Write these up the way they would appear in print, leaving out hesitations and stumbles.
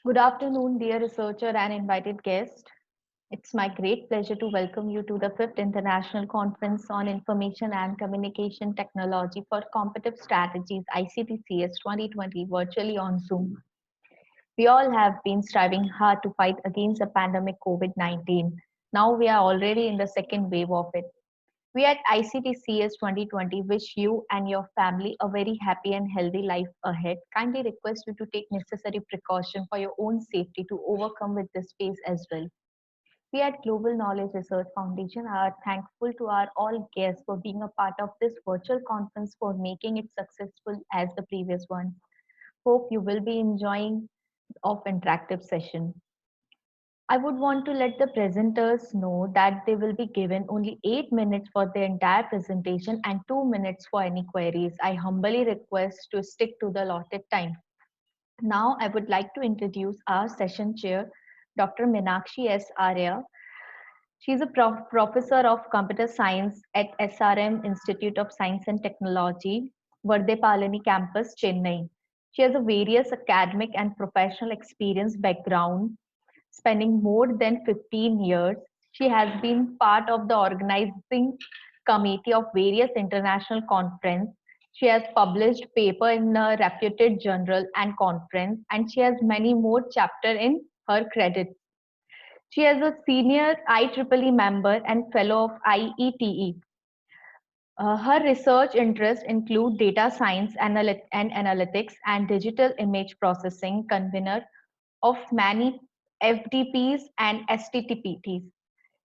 Good afternoon, dear researcher and invited guest. It's my great pleasure to welcome you to the 5th International Conference on Information and Communication Technology for Competitive Strategies ICTCS 2020 virtually on Zoom. We all have been striving hard to fight against the pandemic COVID-19. Now we are already in the second wave of it. We at ICTCS 2020 wish you and your family a very happy and healthy life ahead. Kindly request you to take necessary precaution for your own safety to overcome with this phase as well. We at Global Knowledge Research Foundation are thankful to our all guests for being a part of this virtual conference for making it successful as the previous one. Hope you will be enjoying of interactive session. I would want to let the presenters know that they will be given only 8 minutes for the entire presentation and 2 minutes for any queries. I humbly request to stick to the allotted time. Now I would like to introduce our session chair, Dr. Meenakshi S. Arya. She is a professor of computer science at SRM Institute of Science and Technology, Vardepalani campus, Chennai. She has a various academic and professional experience background spending more than 15 years. She has been part of the organizing committee of various international conferences. She has published paper in a reputed journal and conference, and she has many more chapters in her credit. She is a senior IEEE member and fellow of IETE. Her research interests include data science and analytics and digital image processing, convener of many FDPs and STTPs.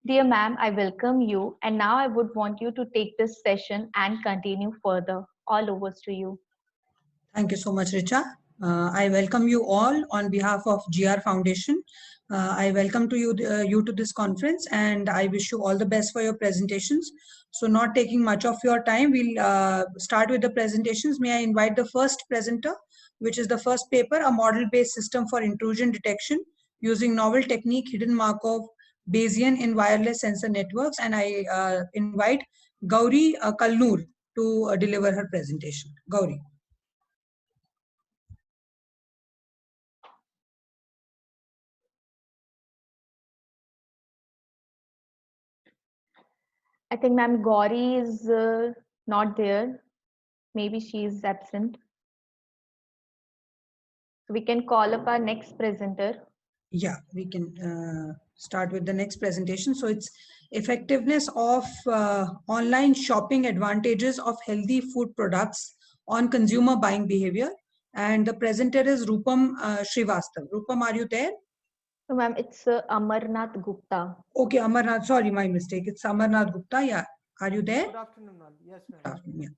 Dear ma'am, I welcome you, and now I would want you to take this session and continue further. All over to you. Thank you so much, Richa. I welcome you all on behalf of GR Foundation. I welcome you to this conference, and I wish you all the best for your presentations. So, not taking much of your time, we'll start with the presentations. May I invite the first presenter, which is the first paper, a model-based system for intrusion detection using novel technique, hidden Markov Bayesian in wireless sensor networks. And I invite Gauri Kalnoor to deliver her presentation. Gauri. I think ma'am Gauri is not there. Maybe she is absent. So we can call up our next presenter. Yeah, we can start with the next presentation. So it's effectiveness of online shopping advantages of healthy food products on consumer buying behavior. And the presenter is Rupam Srivastav. Rupam, are you there? So ma'am, it's Amarnath Gupta. Okay, Amarnath, sorry, my mistake. It's Amarnath Gupta. Yeah, are you there? Good afternoon, all. Yes, Good ma'am. afternoon. Yeah.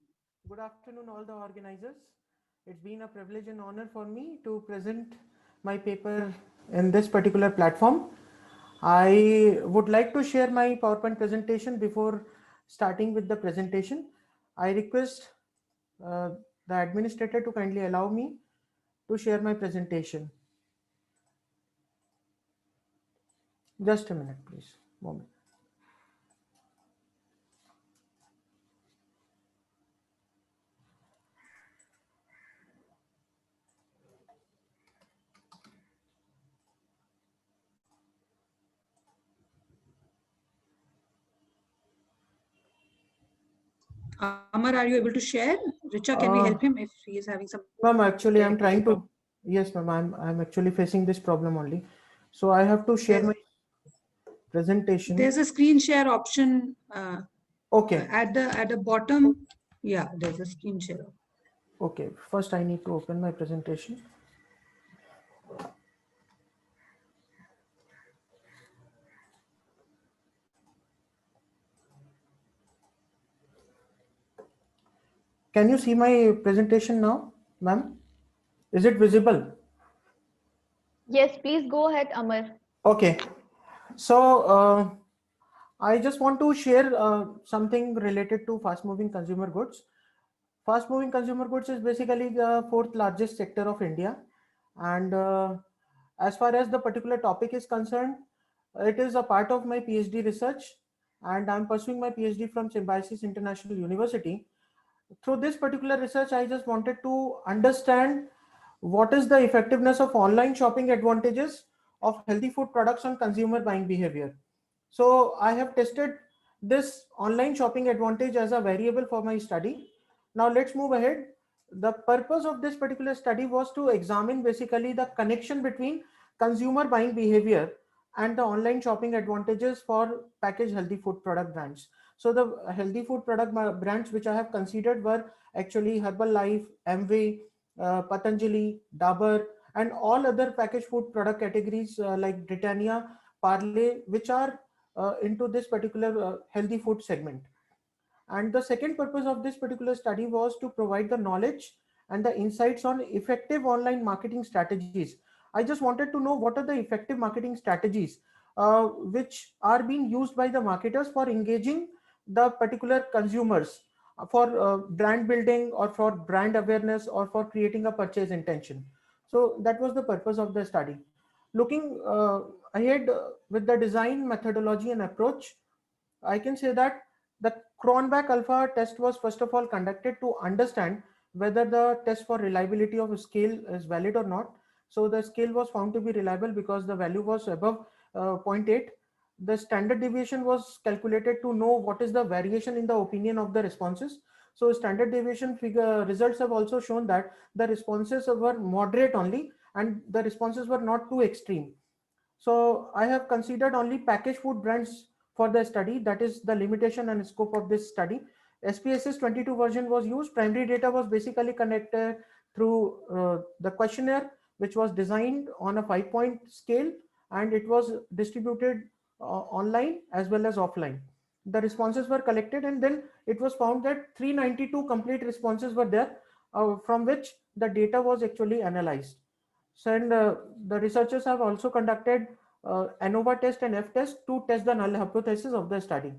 Good afternoon, all the organizers. It's been a privilege and honor for me to present my paper in this particular platform. I would like to share my PowerPoint presentation before starting with the presentation. I request the administrator to kindly allow me to share my presentation. Just a minute, please. Moment. Amar, are you able to share? Richa, can we help him if he is having some? Ma'am, actually, I'm trying to. problem? Yes, ma'am. I'm actually facing this problem only. So I have to share my presentation. There's a screen share option Okay. at the bottom. Yeah, there's a screen share. Okay. First, I need to open my presentation. Can you see my presentation now, ma'am? Is it visible? Yes, please go ahead, Amar. Okay. So I just want to share something related to fast-moving consumer goods. Fast-moving consumer goods is basically the fourth largest sector of India, and as far as the particular topic is concerned, it is a part of my PhD research, and I'm pursuing my PhD from Symbiosis International University. Through this particular research, I just wanted to understand what is the effectiveness of online shopping advantages of healthy food products on consumer buying behavior. So I have tested this online shopping advantage as a variable for my study. Now let's move ahead. The purpose of this particular study was to examine basically the connection between consumer buying behavior and the online shopping advantages for packaged healthy food product brands. So the healthy food product brands which I have considered were actually Herbalife, Amway, Patanjali, Dabur, and all other packaged food product categories like Britannia, Parle, which are into this particular healthy food segment. And the second purpose of this particular study was to provide the knowledge and the insights on effective online marketing strategies. I just wanted to know what are the effective marketing strategies which are being used by the marketers for engaging the particular consumers for brand building or for brand awareness or for creating a purchase intention. So that was the purpose of the study. Looking ahead with the design methodology and approach, I can say that the Cronbach alpha test was first of all conducted to understand whether the test for reliability of a scale is valid or not. So the scale was found to be reliable because the value was above zero point 0.8. The standard deviation was calculated to know what is the variation in the opinion of the responses. So standard deviation figure results have also shown that the responses were moderate only and the responses were not too extreme. So I have considered only packaged food brands for the study. That is the limitation and scope of this study. SPSS 22 version was used. Primary data was basically connected through the questionnaire, which was designed on a 5-point scale, and it was distributed online as well as offline. The responses were collected, and then it was found that 392 complete responses were there, from which the data was actually analyzed. So, and the researchers have also conducted ANOVA test and F test to test the null hypothesis of the study.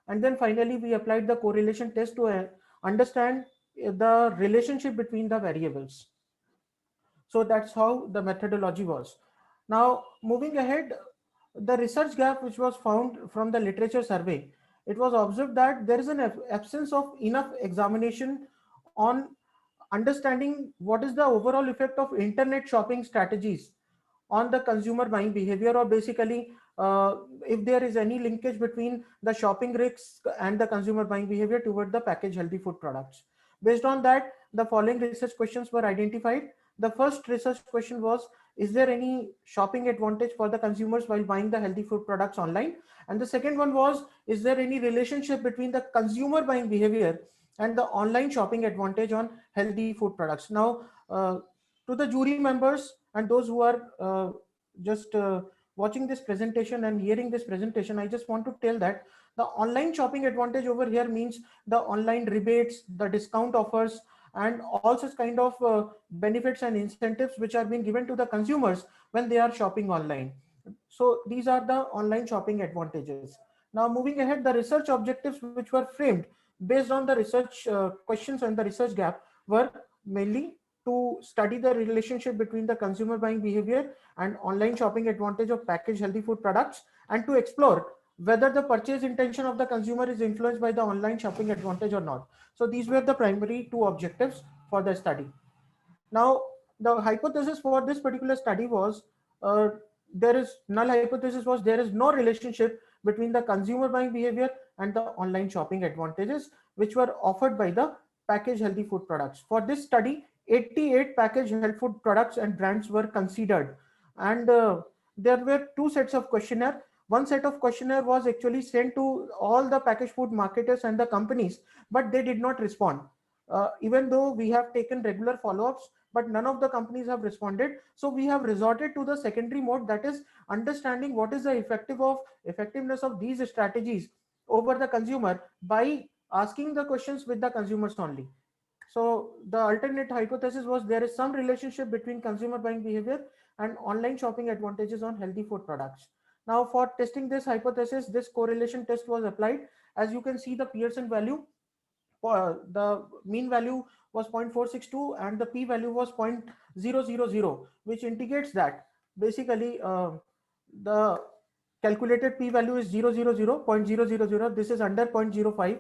And then finally, we applied the correlation test to understand the relationship between the variables. So that's how the methodology was. Now, moving ahead, the research gap which was found from the literature survey, it was observed that there is an absence of enough examination on understanding what is the overall effect of internet shopping strategies on the consumer buying behavior, or basically if there is any linkage between the shopping risks and the consumer buying behavior toward the packaged healthy food products. Based on that, the following research questions were identified. The first research question was, is there any shopping advantage for the consumers while buying the healthy food products online? And the second one was, is there any relationship between the consumer buying behavior and the online shopping advantage on healthy food products? Now, to the jury members and those who are just watching this presentation and hearing this presentation, I just want to tell that the online shopping advantage over here means the online rebates, the discount offers, and all such kind of benefits and incentives which are being given to the consumers when they are shopping online. So these are the online shopping advantages. Now, moving ahead, the research objectives which were framed based on the research questions and the research gap were mainly to study the relationship between the consumer buying behavior and online shopping advantage of packaged healthy food products, and to explore whether the purchase intention of the consumer is influenced by the online shopping advantage or not. So these were the primary two objectives for the study. Now, the hypothesis for this particular study was there is null hypothesis was there is no relationship between the consumer buying behavior and the online shopping advantages which were offered by the packaged healthy food products. For this study, 88 packaged health food products and brands were considered, and there were two sets of questionnaire. One set of questionnaire was actually sent to all the packaged food marketers and the companies, but they did not respond. Even though we have taken regular follow-ups, but none of the companies have responded. So we have resorted to the secondary mode, that is understanding what is the effectiveness of these strategies over the consumer by asking the questions with the consumers only. So the alternate hypothesis was there is some relationship between consumer buying behavior and online shopping advantages on healthy food products. Now, for testing this hypothesis, this correlation test was applied. As you can see, the Pearson value, the mean value was 0.462 and the p value was 0.000, which indicates that basically the calculated p value is 0.000. This is under 0.05.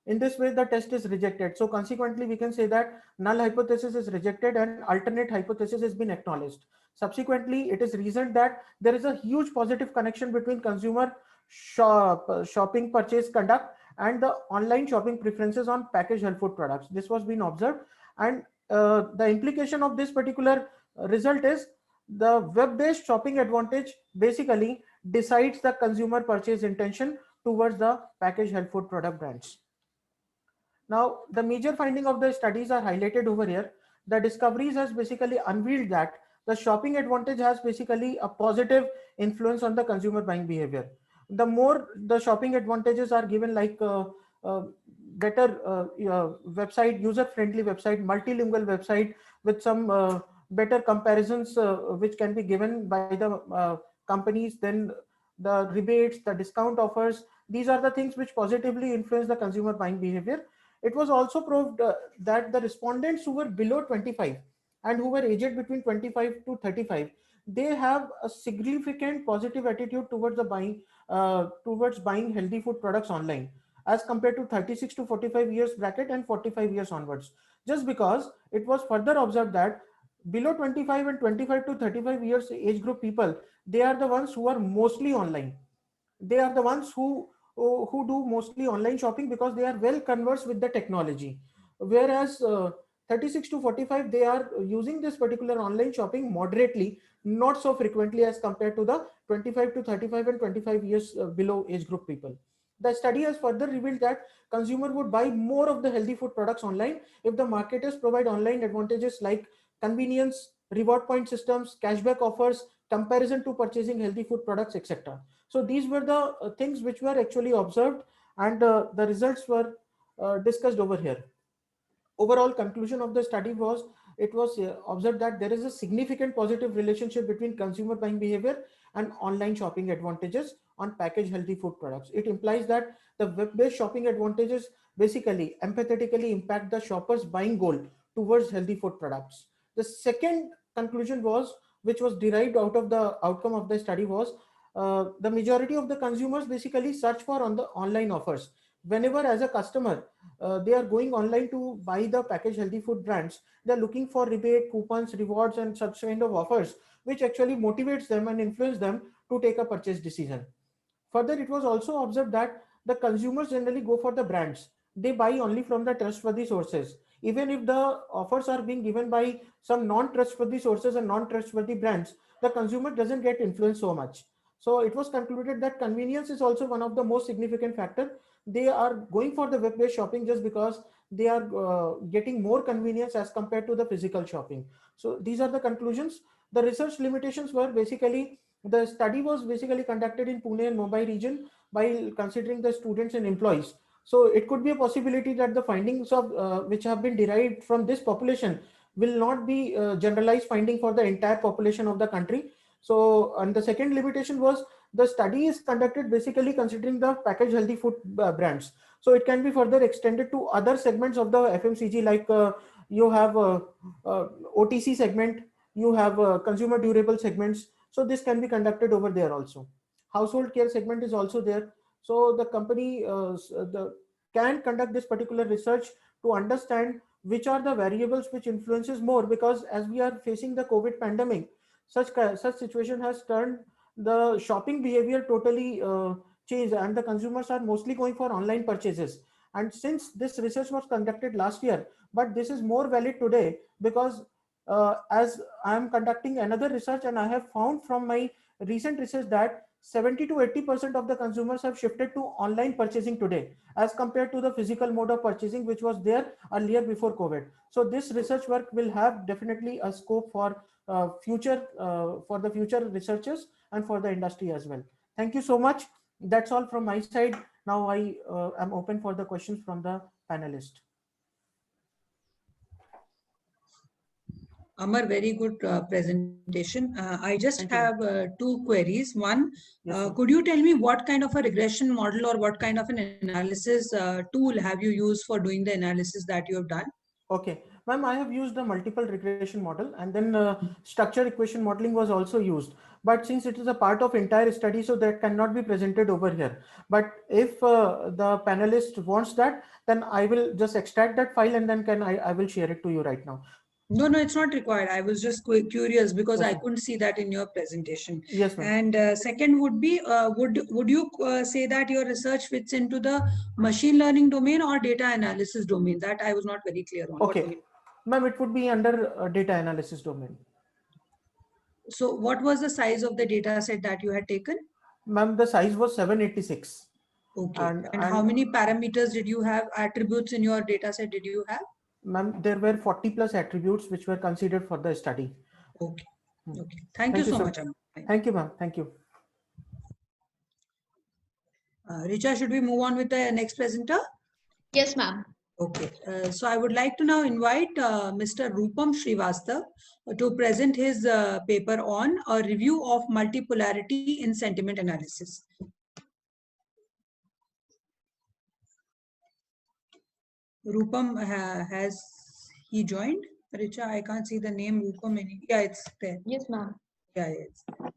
In this way, the test is rejected. So consequently, we can say that null hypothesis is rejected and alternate hypothesis has been acknowledged. Subsequently, it is reasoned that there is a huge positive connection between consumer shopping purchase conduct and the online shopping preferences on packaged health food products. This was being observed, and the implication of this particular result is the web-based shopping advantage basically decides the consumer purchase intention towards the packaged health food product brands. Now, the major finding of the studies are highlighted over here. The discoveries has basically unveiled that the shopping advantage has basically a positive influence on the consumer buying behavior. The more the shopping advantages are given, like better website, user-friendly website, multilingual website with some better comparisons which can be given by the companies, then the rebates, the discount offers, these are the things which positively influence the consumer buying behavior. It was also proved that the respondents who were below 25 and who were aged between 25 to 35, they have a significant positive attitude towards the towards buying healthy food products online as compared to 36 to 45 years bracket and 45 years onwards. Just because it was further observed that below 25 and 25 to 35 years age group people, they are the ones who are mostly online. They are the ones who do mostly online shopping because they are well conversed with the technology, whereas 36 to 45, they are using this particular online shopping moderately, not so frequently as compared to the 25 to 35 and 25 years below age group people. The study has further revealed that consumer would buy more of the healthy food products online if the marketers provide online advantages like convenience, reward point systems, cashback offers, comparison to purchasing healthy food products, etc. So these were the things which were actually observed, and the results were discussed over here. Overall conclusion of the study was, it was observed that there is a significant positive relationship between consumer buying behavior and online shopping advantages on packaged healthy food products. It implies that the web-based shopping advantages basically empathetically impact the shopper's buying goal towards healthy food products. The second conclusion was, which was derived out of the outcome of the study, was the majority of the consumers basically search for on the online offers. Whenever as a customer they are going online to buy the packaged healthy food brands, they're looking for rebate, coupons, rewards, and such kind of offers, which actually motivates them and influence them to take a purchase decision. Further, it was also observed that the consumers generally go for the brands. They buy only from the trustworthy sources. Even if the offers are being given by some non-trustworthy sources and non-trustworthy brands, the consumer doesn't get influenced so much. So it was concluded that convenience is also one of the most significant factor. They are going for the web-based shopping just because they are getting more convenience as compared to the physical shopping. So these are the conclusions. The research limitations were basically, the study was basically conducted in Pune and Mumbai region by considering the students and employees. So it could be a possibility that the findings of which have been derived from this population will not be generalized finding for the entire population of the country. So, and the second limitation was, the study is conducted basically considering the packaged healthy food brands. So it can be further extended to other segments of the FMCG, like you have OTC segment, you have consumer durable segments. So this can be conducted over there also. Household care segment is also there. So the company can conduct this particular research to understand which are the variables which influences more, because as we are facing the COVID pandemic, such situation has turned the shopping behavior totally changed, and the consumers are mostly going for online purchases. And since this research was conducted last year, but this is more valid today, because as I am conducting another research, and I have found from my recent research that 70 to 80% of the consumers have shifted to online purchasing today as compared to the physical mode of purchasing which was there earlier before COVID. So this research work will have definitely a scope for the future researchers and for the industry as well. Thank you so much. That's all from my side. Now I am open for the questions from the panelists. Amar, very good presentation. I just Thank you. have two queries. One, Yes, could you tell me what kind of a regression model or what kind of an analysis tool have you used for doing the analysis that you have done? okay. Ma'am, I have used a multiple regression model, and then structure equation modeling was also used. But since it is a part of entire study, so that cannot be presented over here. But if the panelist wants that, then I will just extract that file and then I will share it to you right now. No, it's not required. I was just curious because I Okay. couldn't see that in your presentation. Yes, ma'am. And second would be, would you say that your research fits into the machine learning domain or data analysis domain? That I was not very clear on. Okay. Ma'am, it would be under data analysis domain. So what was the size of the data set that you had taken? Ma'am, the size was 786. Okay. And And how many parameters did you have, attributes in your data set did you have? Ma'am, there were 40 plus attributes which were considered for the study. Okay. Okay. Thank you so much. Thank you, ma'am. Thank you. Richa, should we move on with the next presenter? Yes, ma'am. Okay, so I would like to now invite Mr. Rupam Srivastav to present his paper on a review of multipolarity in sentiment analysis. Rupam, has he joined? Richa, I can't see the name Rupam. Yeah, it's there. Yes, ma'am. Yeah, it's there.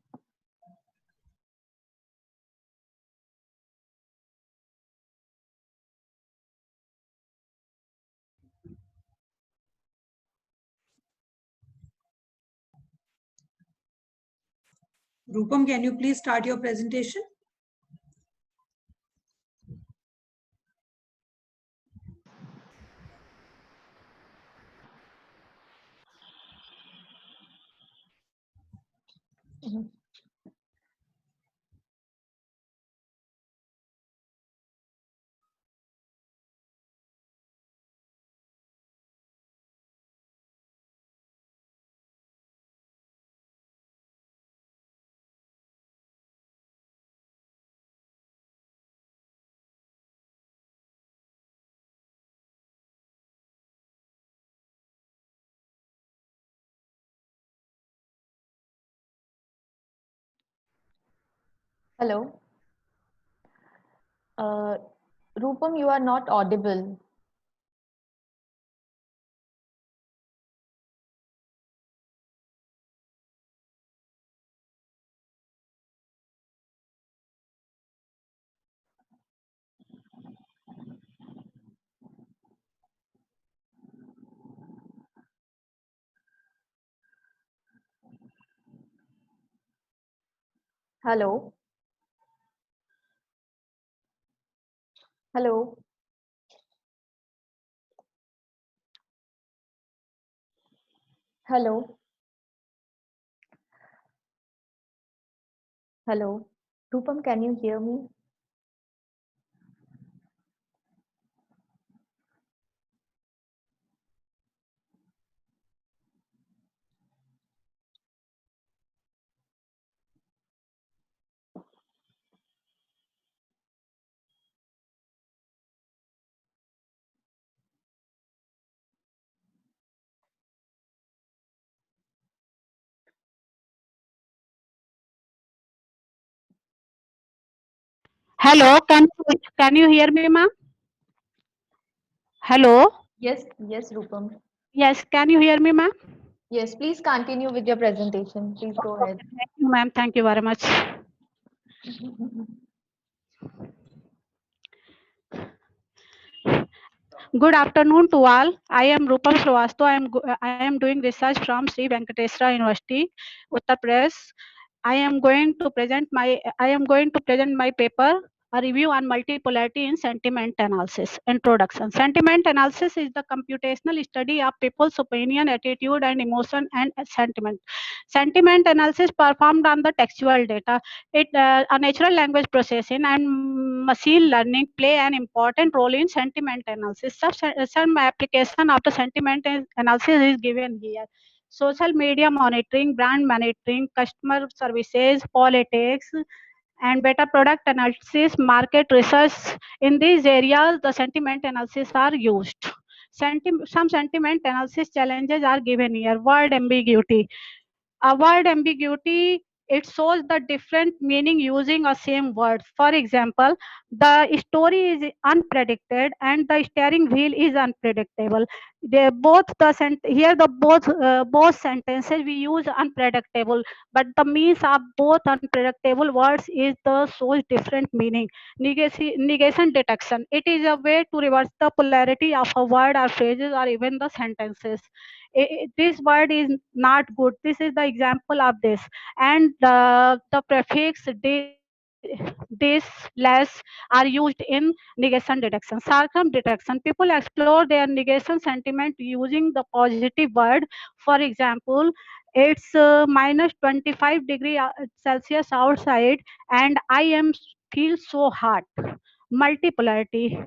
Rupam, can you please start your presentation? Hello. Rupam, you are not audible. Hello. Hello. Hello. Hello. Rupam, can you hear me? Hello, can you hear me, ma'am? Hello. Yes, yes, Rupam. Yes, can you hear me, ma'am? Yes, please continue with your presentation. Please go ahead. Thank you, ma'am. Thank you very much. Good afternoon to all. I am Rupam Srivastav. I am doing research from Sri Venkateswara University, Uttar Pradesh. I am going to present my paper, a review on multipolarity in sentiment analysis. Introduction. Sentiment analysis is the computational study of people's opinion, attitude, and emotion and sentiment. Sentiment analysis performed on the textual data. A natural language processing and machine learning play an important role in sentiment analysis. Some application of the sentiment analysis is given here. Social media monitoring, brand monitoring, customer services, politics, and better product analysis, market research. In these areas, the sentiment analysis are used. Some sentiment analysis challenges are given here. Word ambiguity. A word ambiguity, it shows the different meaning using a same word. For example, The story is unpredicted and the steering wheel is unpredictable. They both here the both sentences we use unpredictable, but the means of both unpredictable words is the shows different meaning. Negation detection. It is a way to reverse the polarity of a word or phrases or even the sentences. This word is not good. This is the example of this, and the prefix this less are used in negation detection. Sarcasm detection. People explore their negation sentiment using the positive word. For example, it's minus 25 degree Celsius outside, and I am feel so hot. Multipolarity.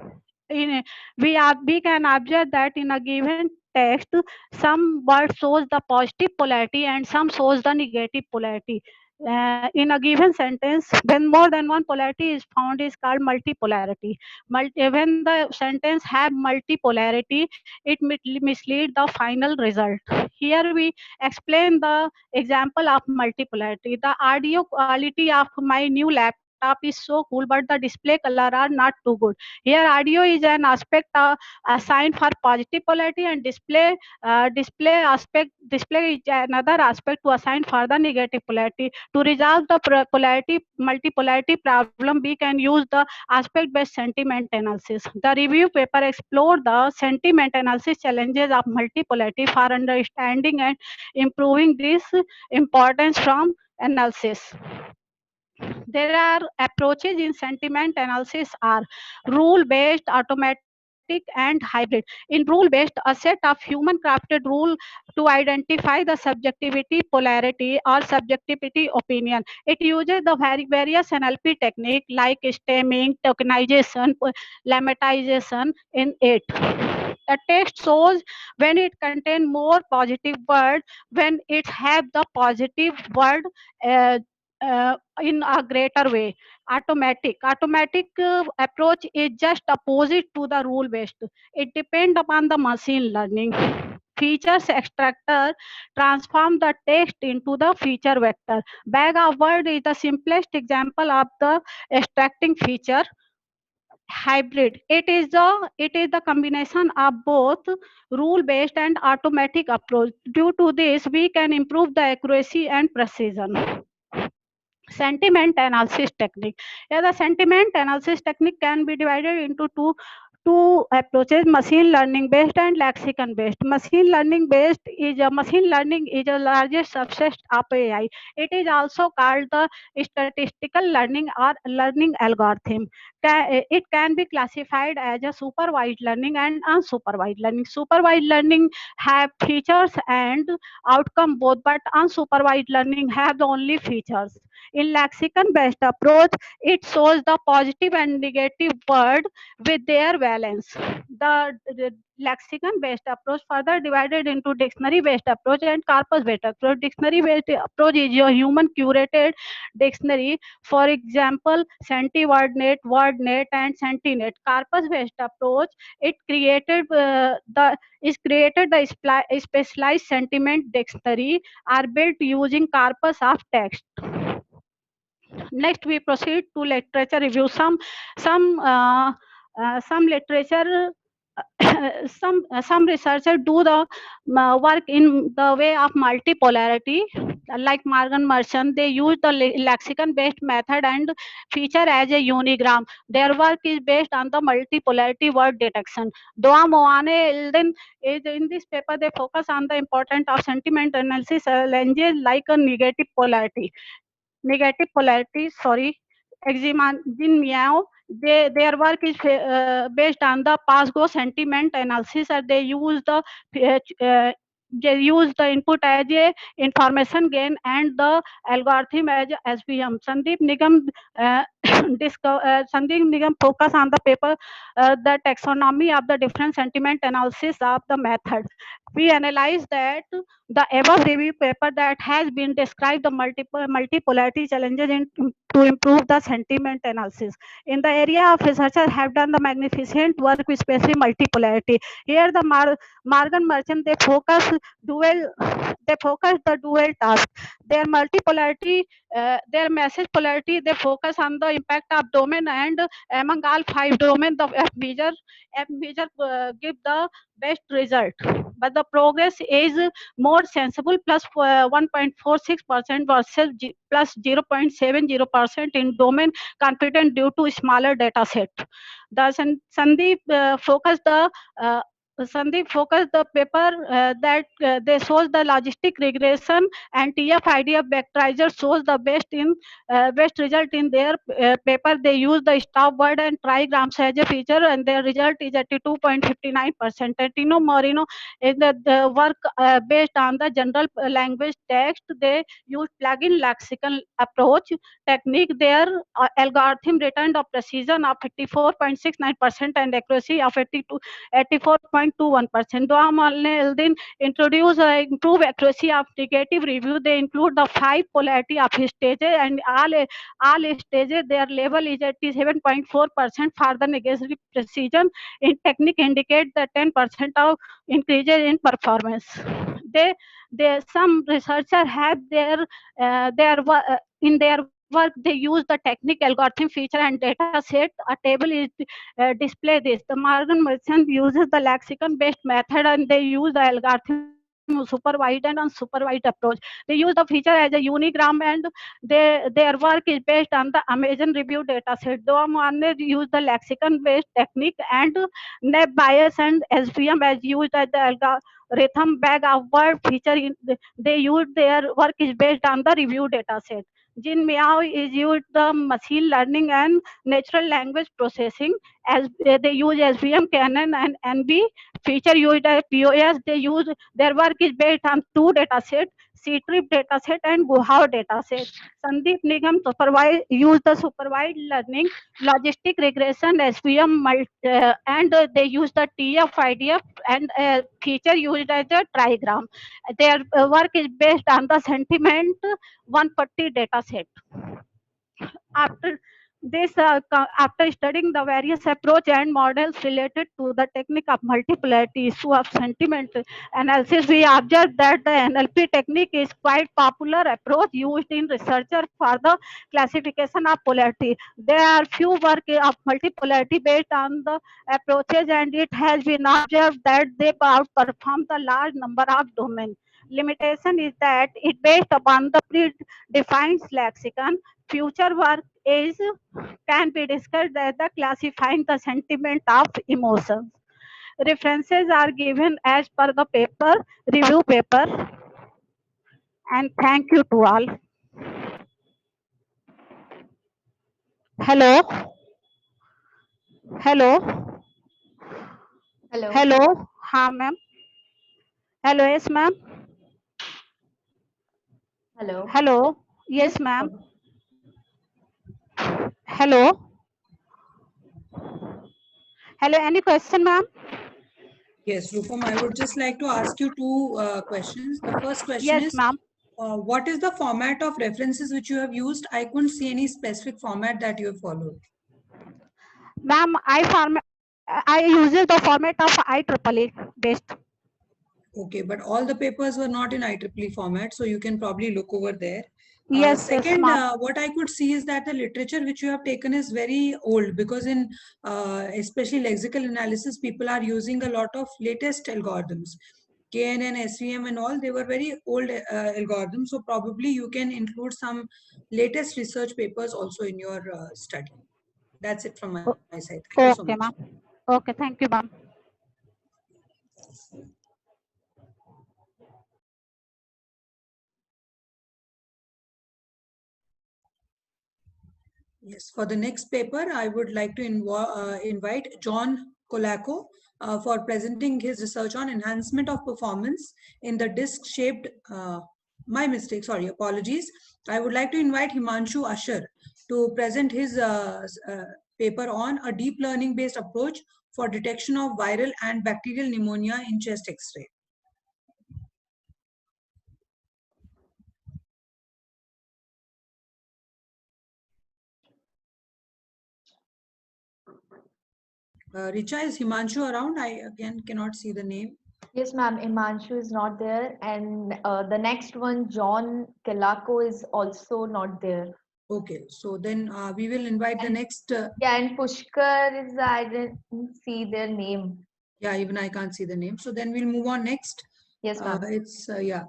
We can observe that in a given text, some word shows the positive polarity and some shows the negative polarity. In a given sentence, when more than one polarity is found, is called multipolarity. When the sentence have multipolarity, it mislead the final result. Here we explain the example of multipolarity. The audio quality of my new laptop is so cool, but the display color are not too good. Here, audio is an aspect assigned for positive polarity, and display is another aspect to assign for the negative polarity. To resolve the polarity multipolarity problem, we can use the aspect based sentiment analysis. The review paper explore the sentiment analysis challenges of multipolarity for understanding and improving this importance from analysis. There are approaches in sentiment analysis are rule based, automatic, and hybrid. In rule based, a set of human crafted rule to identify the subjectivity, polarity, or subjectivity opinion. It uses the various NLP technique like stemming, tokenization, lemmatization in it. A text shows when it contains more positive word, when it have the positive word uh, in a greater way. Automatic approach is just opposite to the rule based. It depends upon the machine learning. Features extractor transform the text into the feature vector. Bag of word is the simplest example of the extracting feature. Hybrid, it is the combination of both rule based and automatic approach. Due to this, we can improve the accuracy and precision. Sentiment analysis technique. Yeah, the sentiment analysis technique can be divided into two approaches: machine learning based and lexicon based. Machine learning is the largest subset of AI. It is also called the statistical learning or learning algorithm. It can be classified as a supervised learning and unsupervised learning. Supervised learning have features and outcome both, but unsupervised learning have the only features. In lexicon based approach, it shows the positive and negative word with their valence. The lexicon based approach further divided into dictionary based approach and corpus based approach. Dictionary based approach is your human curated dictionary. For example, SentiWordNet, WordNet, and SentiNet. Corpus based approach, it created the specialized sentiment dictionary are built using corpus of text. Next, we proceed to literature review. Some literature, some researchers do the work in the way of multipolarity, like Morgan Merchant. They use the lexicon based method and feature as a unigram. Their work is based on the multipolarity word detection. Doa Moane is in this paper, they focus on the importance of sentiment analysis challenges like a sorry, examine meow. Their work is based on the Pasgo sentiment analysis, and they use the input as a information gain and the algorithm as SVM. Uh, Sandeep Nigam focus on the paper, the taxonomy of the different sentiment analysis of the method. We analyze that the above review paper that has been described the multipolarity challenges to improve the sentiment analysis. In the area of researchers have done the magnificent work with especially multipolarity. Here the Morgan Merchant, they focus dual they focus the dual task. Their multipolarity, their message polarity, they focus on the impact of domain, and among all 5 domain, the F measure give the best result. But the progress is more sensible, plus 1.46% versus plus 0.70% in domain confident due to smaller data set. The Sandeep uh, focused the paper that they shows the logistic regression, and TF-IDF vectorizer shows the best result in their paper. They use the stop word and trigrams as a feature, and their result is 82.59%. And Tino Moreno is the work based on the general language text. They use plugin lexical approach technique. Their algorithm returned a precision of 54.69% and accuracy of 84.21%. Doam introduce improve accuracy of negative review. They include the 5 polarity of stages, and all stages their level is 87.4% for the negative precision. In technique indicate the 10% of increases in performance. They some researcher have in their work they use the technique algorithm feature and data set. A table is display this. The Morgan Merchant uses the lexicon based method, and they use the algorithm supervised and unsupervised approach. They use the feature as a unigram, and their work is based on the Amazon review data set. Though Marne use the lexicon based technique, and NEP bias and SVM as used as the algorithm bag of word feature. They use their work is based on the review data set. Jin Meow is used the machine learning and natural language processing, as they use SVM, Canon, and NB feature used as POS. They use their work is based on 2 dataset, C-trip dataset and Guhao dataset. Sandeep Nigam use the supervised learning, logistic regression, SVM, and they use the TF-IDF and feature used as a trigram. Their work is based on the sentiment 140 dataset. After after studying the various approach and models related to the technique of multipolarity issue of sentiment analysis, we observed that the NLP technique is quite popular approach used in researcher for the classification of polarity. There are few work of multipolarity based on the approaches, and it has been observed that they outperform the large number of domains. Limitation is that it based upon the predefined lexicon. Future work is can be discussed as the classifying the sentiment of emotions. References are given as per the paper, review paper, and thank you to all. Hello. Hello. Hello. Hello. हाँ ma'am. Hello. Yes ma'am. Hello. Hello. Yes ma'am. Hello. Hello. Any question ma'am? Yes, Rupam, I would just like to ask you 2 questions. The first question Yes is, ma'am. what is the format of references which you have used? I couldn't see any specific format that you have followed. Ma'am, I use the format of IEEE based. Okay, but all the papers were not in IEEE format, so you can probably look over there. Yes, Second, ma'am. what I could see is that the literature which you have taken is very old, because in especially lexical analysis, people are using a lot of latest algorithms. KNN, SVM and all, they were very old algorithms. So probably you can include some latest research papers also in your study. That's it from my side. Thank you so Okay, much. ma'am. Okay, thank you, ma'am. Yes, for the next paper, I would like to invite John Colaco for presenting his research on enhancement of performance in the disc-shaped, my mistake, sorry, apologies. I would like to invite Himanshu Asher to present his paper on a deep learning-based approach for detection of viral and bacterial pneumonia in chest X-ray. Richa, is Himanshu around? I again cannot see the name. Yes, ma'am. Imanshu is not there, and the next one, John Kalako, is also not there. Okay, so then we will invite the And next. yeah, and Pushkar is, I didn't see their name. Yeah, even I can't see the name. So then we'll move on next. Yes, ma'am. It's yeah.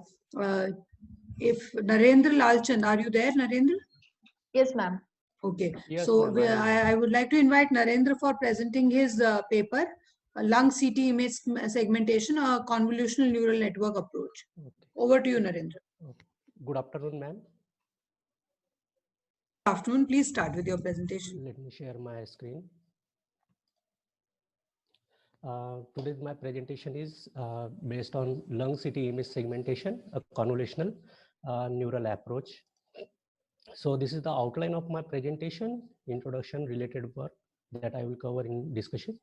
If Narendra Lalchand, are you there, Narendra? Yes, ma'am. Okay, Yes, so ma'am, I am there. I would like to invite Narendra for presenting his paper, Lung CT Image Segmentation, a Convolutional Neural Network Approach. Okay. Over to you, Narendra. Okay. Good afternoon, ma'am. Good afternoon. Please start with your presentation. Let me share my screen. Today, my presentation is based on lung CT image segmentation, a convolutional neural approach. So this is the outline of my presentation, introduction, related work that I will cover in discussion.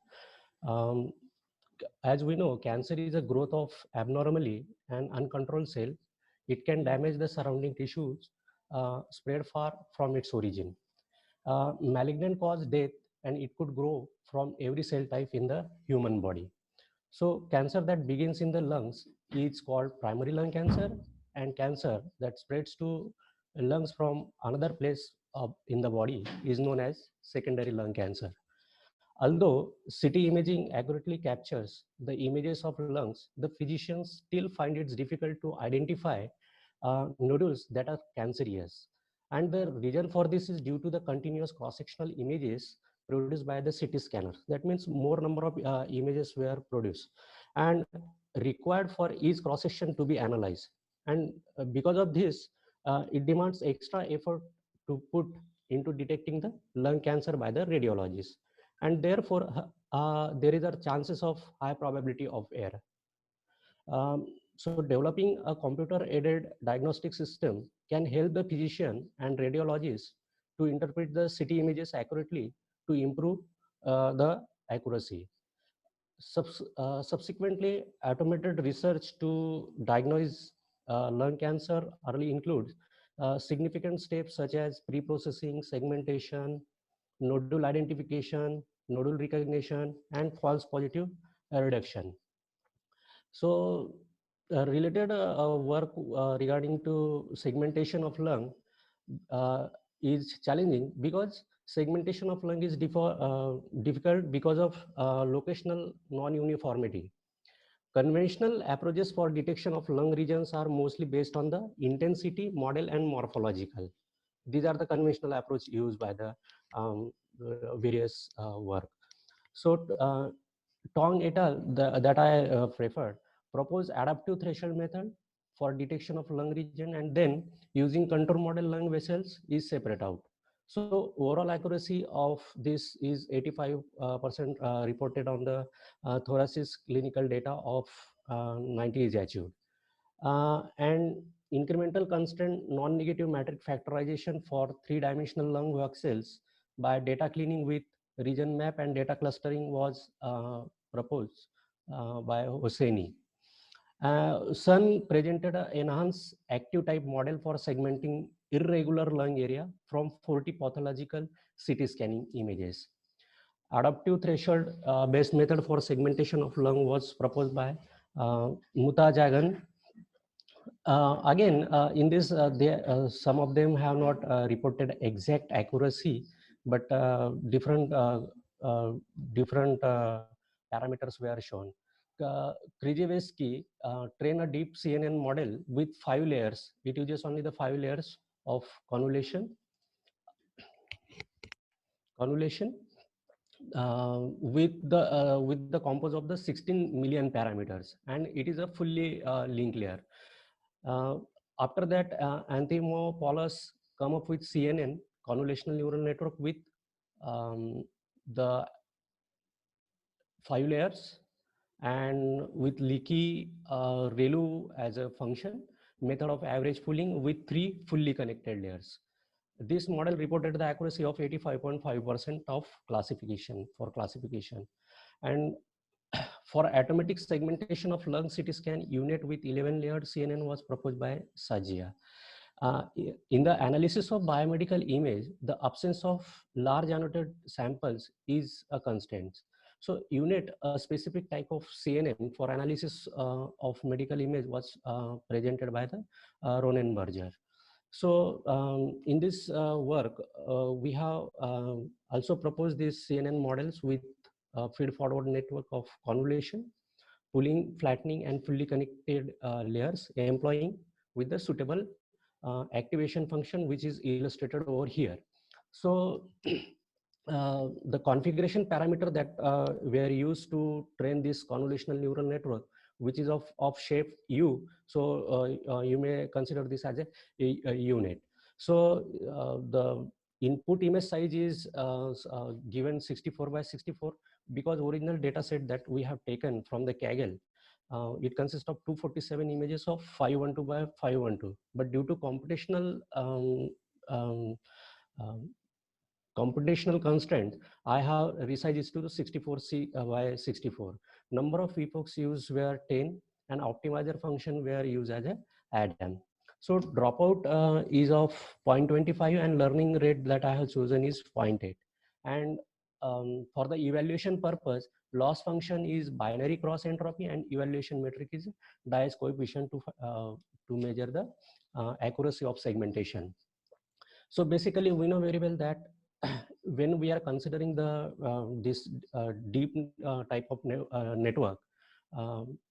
Um, as we know, cancer is a growth of abnormally and uncontrolled cell. It can damage the surrounding tissues, spread far from its origin. Malignant cause death, and it could grow from every cell type in the human body. So cancer that begins in the lungs is called primary lung cancer, and cancer that spreads to lungs from another place in the body is known as secondary lung cancer. Although CT imaging accurately captures the images of lungs, the physicians still find it difficult to identify nodules that are cancerous. And the reason for this is due to the continuous cross-sectional images produced by the CT scanner. That means more number of images were produced and required for each cross-section to be analyzed. And because of this, it demands extra effort to put into detecting the lung cancer by the radiologist, and therefore there is a chances of high probability of error. So developing a computer-aided diagnostic system can help the physician and radiologist to interpret the CT images accurately to improve the accuracy. Subsequently, automated research to diagnose lung cancer early includes significant steps such as pre-processing, segmentation, nodule identification, nodule recognition, and false positive reduction. So related work regarding to segmentation of lung is challenging because segmentation of lung is difficult because of locational non-uniformity. Conventional approaches for detection of lung regions are mostly based on the intensity model and morphological. These are the conventional approach used by the various work. So Tong et al. That I preferred propose adaptive threshold method for detection of lung region, and then using contour model lung vessels is separate out. So overall accuracy of this is 85% reported on the thoracic clinical data of 90 is achieved. And incremental constant non-negative matrix factorization for three-dimensional lung voxels by data cleaning with region map and data clustering was proposed by Hosseini. Sun presented an enhanced active type model for segmenting irregular lung area from 40 pathological CT scanning images. Adaptive threshold based method for segmentation of lung was proposed by Mutajagan. Again, in this, some of them have not reported exact accuracy, but uh, different parameters were shown. Krzyzewski trained a deep CNN model with 5 layers. It uses only the 5 layers of convolution, with the compose of the 16 million parameters, and it is a fully linked layer. Uh, After that, Anthimopoulos come up with CNN, convolutional neural network, with the 5 layers, and with leaky ReLU as a function, method of average pooling with 3 fully connected layers. This model reported the accuracy of 85.5% of classification. And for automatic segmentation of lung CT scan unit with 11 layered CNN was proposed by Sajia. In the analysis of biomedical image, the absence of large annotated samples is a constraint. So UNET, a specific type of CNN for analysis of medical image, was presented by the Ronenberger. So in this work, we have also proposed these CNN models with feed-forward network of convolution, pooling, flattening, and fully connected layers, employing with the suitable activation function, which is illustrated over here. So the configuration parameter that were used to train this convolutional neural network, which is of shape U. So you may consider this as a unit. So the input image size is given 64 by 64 because original data set that we have taken from the Kaggle, it consists of 247 images of 512 by 512. But due to um, um, computational constraint, I have resized it to the 64C by 64. Number of epochs used were 10 and optimizer function were used as a add-on. So dropout is of 0.25 and learning rate that I have chosen is 0.8. And for the evaluation purpose, loss function is binary cross entropy and evaluation metric is Dice coefficient to measure the accuracy of segmentation. So basically, we know very well that when we are considering the this deep type of network,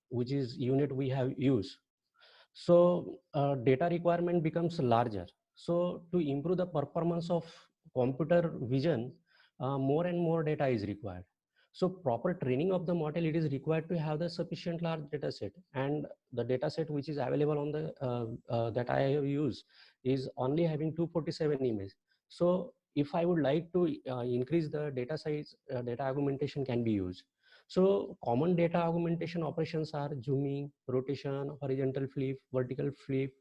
which is unit we have used, so data requirement becomes larger. So to improve the performance of computer vision, more and more data is required. So proper training of the model, it is required to have the sufficient large data set, and the data set which is available on the that I have used is only having 247 images. So if I would like to increase the data size, data augmentation can be used. So common data augmentation operations are zooming, rotation, horizontal flip, vertical flip,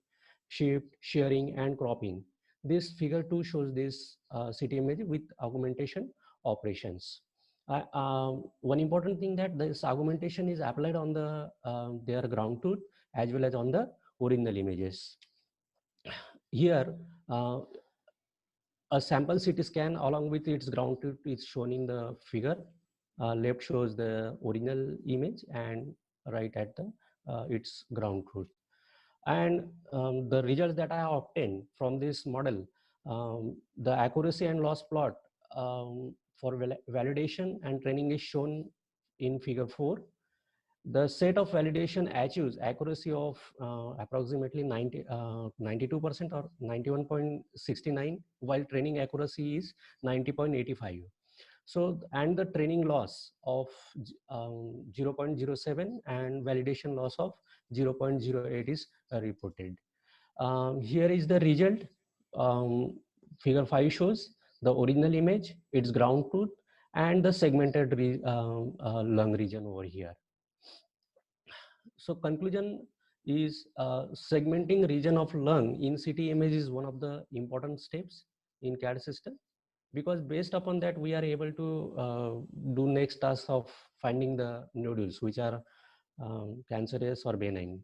shift, shearing, and cropping. This figure 2 shows this city image with augmentation operations. One important thing that this augmentation is applied on the their ground truth as well as on the original images. Here, a sample CT scan along with its ground truth is shown in the figure. Left shows the original image and right at the its ground truth. And the results that I obtained from this model, the accuracy and loss plot for validation and training is shown in figure 4. The set of validation achieves accuracy of approximately 92% or 91.69, while training accuracy is 90.85. So, and the training loss of 0.07 and validation loss of 0.08 is reported. Here is the result. Figure 5 shows the original image, its ground truth, and the segmented lung region over here. So conclusion is segmenting region of lung in CT image is one of the important steps in CAD system, because based upon that we are able to do next task of finding the nodules which are cancerous or benign.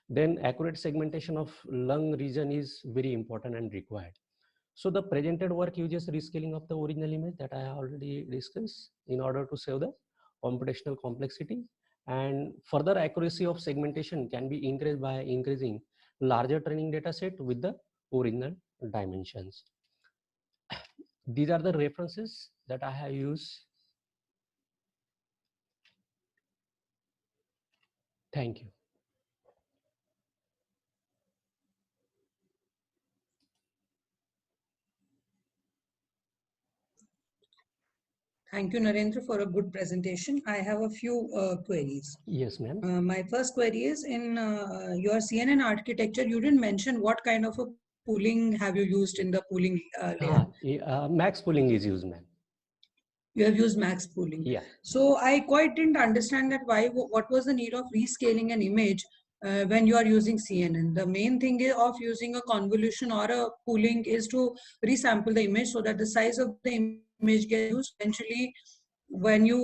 Then accurate segmentation of lung region is very important and required. So the presented work uses rescaling of the original image that I already discussed in order to save the computational complexity, and further accuracy of segmentation can be increased by increasing larger training data set with the original dimensions. These are the references that I have used. Thank you. Thank you, Narendra, for a good presentation. I have a few queries. Yes, ma'am. My first query is, in your CNN architecture, you didn't mention what kind of a pooling have you used in the pooling layer? Max pooling is used, ma'am. You have used max pooling. Yeah. So I quite didn't understand that what was the need of rescaling an image when you are using CNN. The main thing of using a convolution or a pooling is to resample the image so that the size of the image gets used. Eventually, when you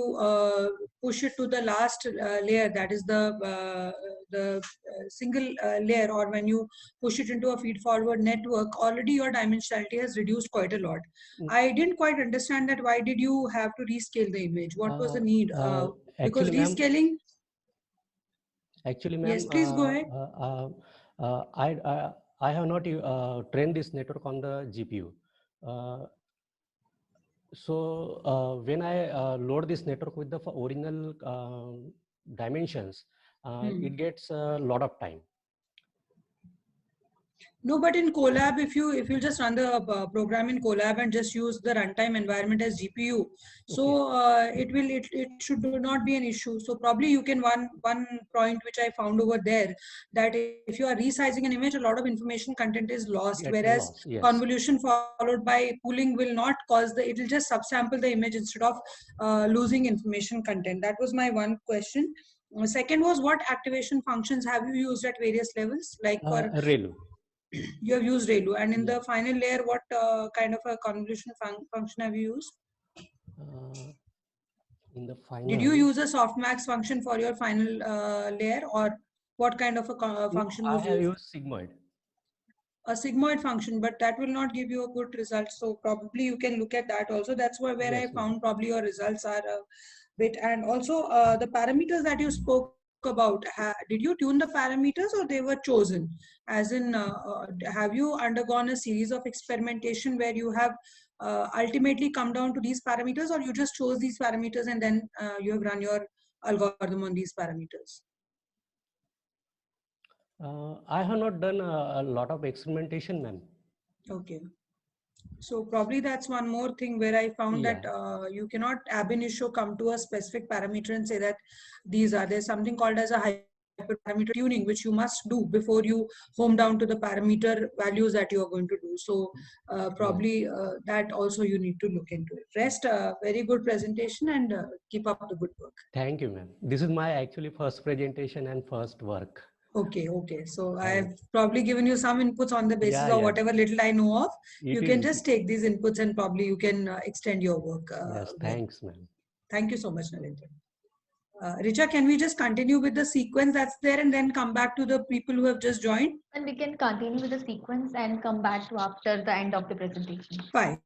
push it to the last layer, that is the single layer, or when you push it into a feed forward network, already your dimensionality has reduced quite a lot. I didn't quite understand that. Why did you have to rescale the image? What was the need? Because Actually, ma'am. rescaling. Actually, Yes, ma'am, please go ahead. I have not trained this network on the GPU. When I load this network with the original dimensions, it gets a lot of time. No, but in Colab, if you just run the program in Colab and just use the runtime environment as GPU, so it should not be an issue. So probably you can one point which I found over there, that if you are resizing an image, a lot of information content is lost, whereas Yes. convolution followed by pooling will not cause it will just subsample the image instead of losing information content. That was my one question. Second was, what activation functions have you used at various levels, like for ReLU. you have used ReLU, and in the final layer, what kind of a convolution function have you used? In the final, did you use a softmax function for your final layer, or what kind of a function was I have used? used sigmoid. A sigmoid function, but that will not give you a good result. So probably you can look at that also. That's where Yes, I found probably your results are a bit. And also the parameters that you spoke about, did you tune the parameters or they were chosen? As in, have you undergone a series of experimentation where you have ultimately come down to these parameters, or you just chose these parameters and then you have run your algorithm on these parameters? I have not done a lot of experimentation, ma'am. Okay. So probably that's one more thing where I found that you cannot ab initio come to a specific parameter and say that there's something called as a hyperparameter tuning, which you must do before you home down to the parameter values that you are going to do. So probably that also you need to look into it. Rest, very good presentation, and keep up the good work. Thank you, ma'am. This is my actually first presentation and first work. Okay. So I've probably given you some inputs on the basis of Yeah. whatever little I know of. You can is. just take these inputs and probably you can extend your work. Yes, well. thanks, ma'am. Thank you so much, Narendra. Richa, can we just continue with the sequence that's there and then come back to the people who have just joined? And we can continue with the sequence and come back to after the end of the presentation. Fine.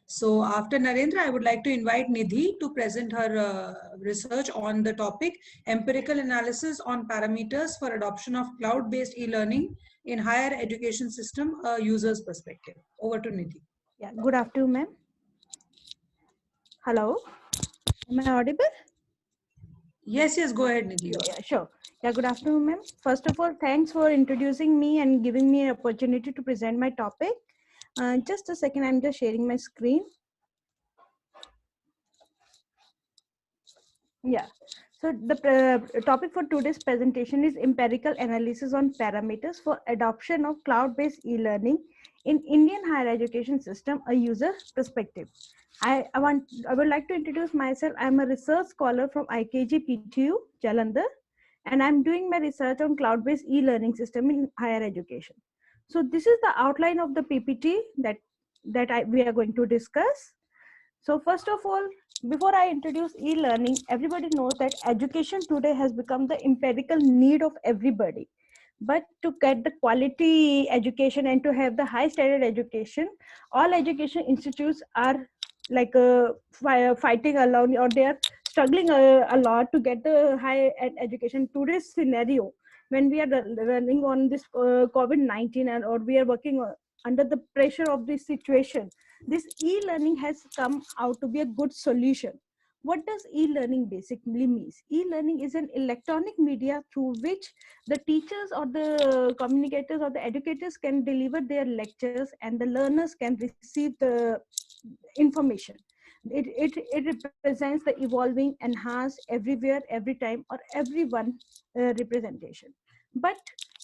So after Narendra, I would like to invite Nidhi to present her research on the topic empirical analysis on parameters for adoption of cloud-based e-learning in higher education system, a user's perspective. Over to Nidhi. Yeah, good afternoon, ma'am. Hello, am I audible? Yes, go ahead, Nidhi. Yeah, sure. Yeah, good afternoon, ma'am. First of all, thanks for introducing me and giving me an opportunity to present my topic. Just a second, I'm just sharing my screen. Yeah. So the topic for today's presentation is empirical analysis on parameters for adoption of cloud-based e-learning in Indian higher education system, a user perspective. I would like to introduce myself. I'm a research scholar from IKG Jalandhar, and I'm doing my research on cloud-based e-learning system in higher education. So this is the outline of the PPT that we are going to discuss. So first of all, before I introduce e-learning, everybody knows that education today has become the empirical need of everybody. But to get the quality education and to have the high standard education, all education institutes are like fighting alone, or they are struggling a lot to get the high education. Today's scenario, when we are running on this COVID-19 and or we are working under the pressure of this situation, this e-learning has come out to be a good solution. What does e-learning basically means? E-learning is an electronic media through which the teachers or the communicators or the educators can deliver their lectures and the learners can receive the information. It represents the evolving, enhanced, everywhere, every time, or everyone representation. But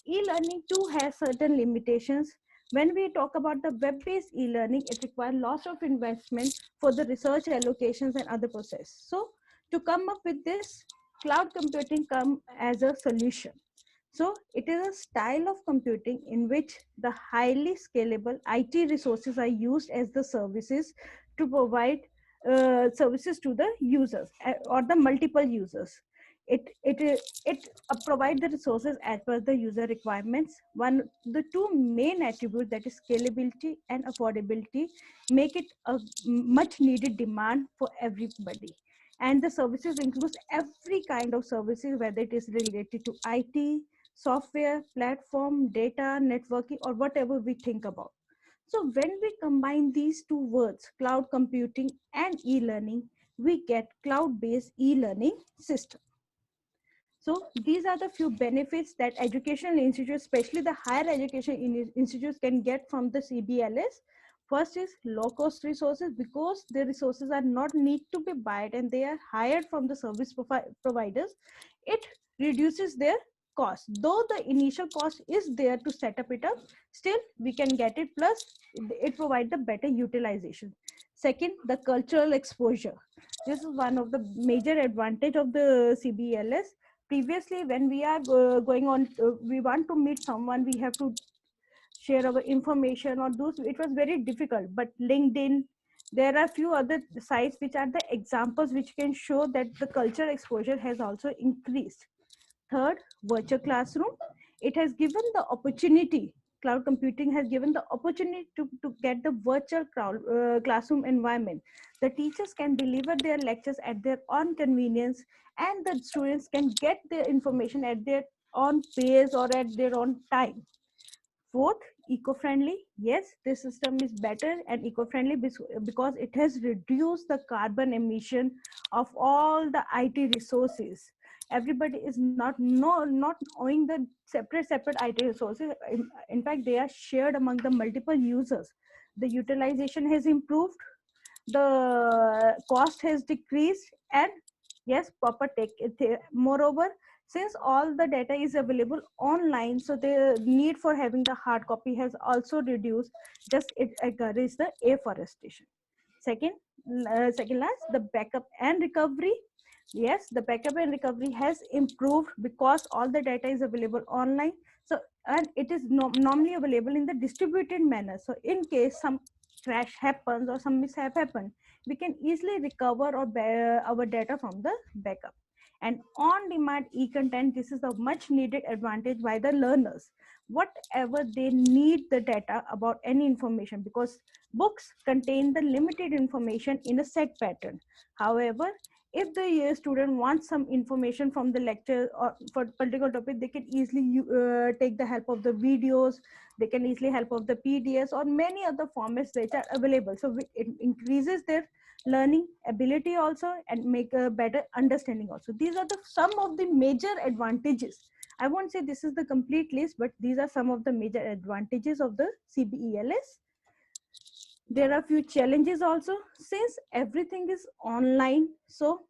e-learning too has certain limitations. When we talk about the web-based e-learning, it requires lots of investment for the research allocations and other process. So to come up with this, cloud computing come as a solution. So it is a style of computing in which the highly scalable IT resources are used as the services to provide services to the users or the multiple users. It provides the resources as per the user requirements. The two main attributes, that is scalability and affordability, make it a much needed demand for everybody. And the services includes every kind of services, whether it is related to IT, software, platform, data, networking, or whatever we think about. So when we combine these two words, cloud computing and e-learning, we get cloud-based e-learning system. So these are the few benefits that educational institutes, especially the higher education institutes, can get from the CBLS. First is low cost resources, because the resources are not need to be bought and they are hired from the service providers. It reduces their cost. Though the initial cost is there to set up it up, still we can get it, plus it provides the better utilization. Second, the cultural exposure. This is one of the major advantage of the CBLS. Previously, when we are going on, we want to meet someone, we have to share our information or those, it was very difficult. But LinkedIn, there are few other sites which are the examples which can show that the cultural exposure has also increased. Third, virtual classroom. It has given the opportunity, cloud computing has given the opportunity to get the virtual classroom environment. The teachers can deliver their lectures at their own convenience, and the students can get their information at their own pace or at their own time. Fourth, eco-friendly. Yes, this system is better and eco-friendly because it has reduced the carbon emission of all the IT resources. Everybody is not owing the separate IT resources. In fact, they are shared among the multiple users. The utilization has improved, the cost has decreased, and yes, proper take. Moreover, since all the data is available online, so the need for having the hard copy has also reduced. Just it encourages the afforestation. Second, second last, the backup and recovery. Yes, the backup and recovery has improved because all the data is available online. So, and it is normally available in the distributed manner. So in case some crash happens or some mishap happen, we can easily recover our data from the backup. And on-demand e-content, this is a much needed advantage by the learners. Whatever they need the data about any information, because books contain the limited information in a set pattern. However, if the student wants some information from the lecture or for particular topic, they can easily take the help of the videos, they can easily help of the PDFs or many other formats that are available. So it increases their learning ability also and make a better understanding also. These are some of the major advantages. I won't say this is the complete list, but these are some of the major advantages of the CBELS. There are few challenges also, since everything is online. So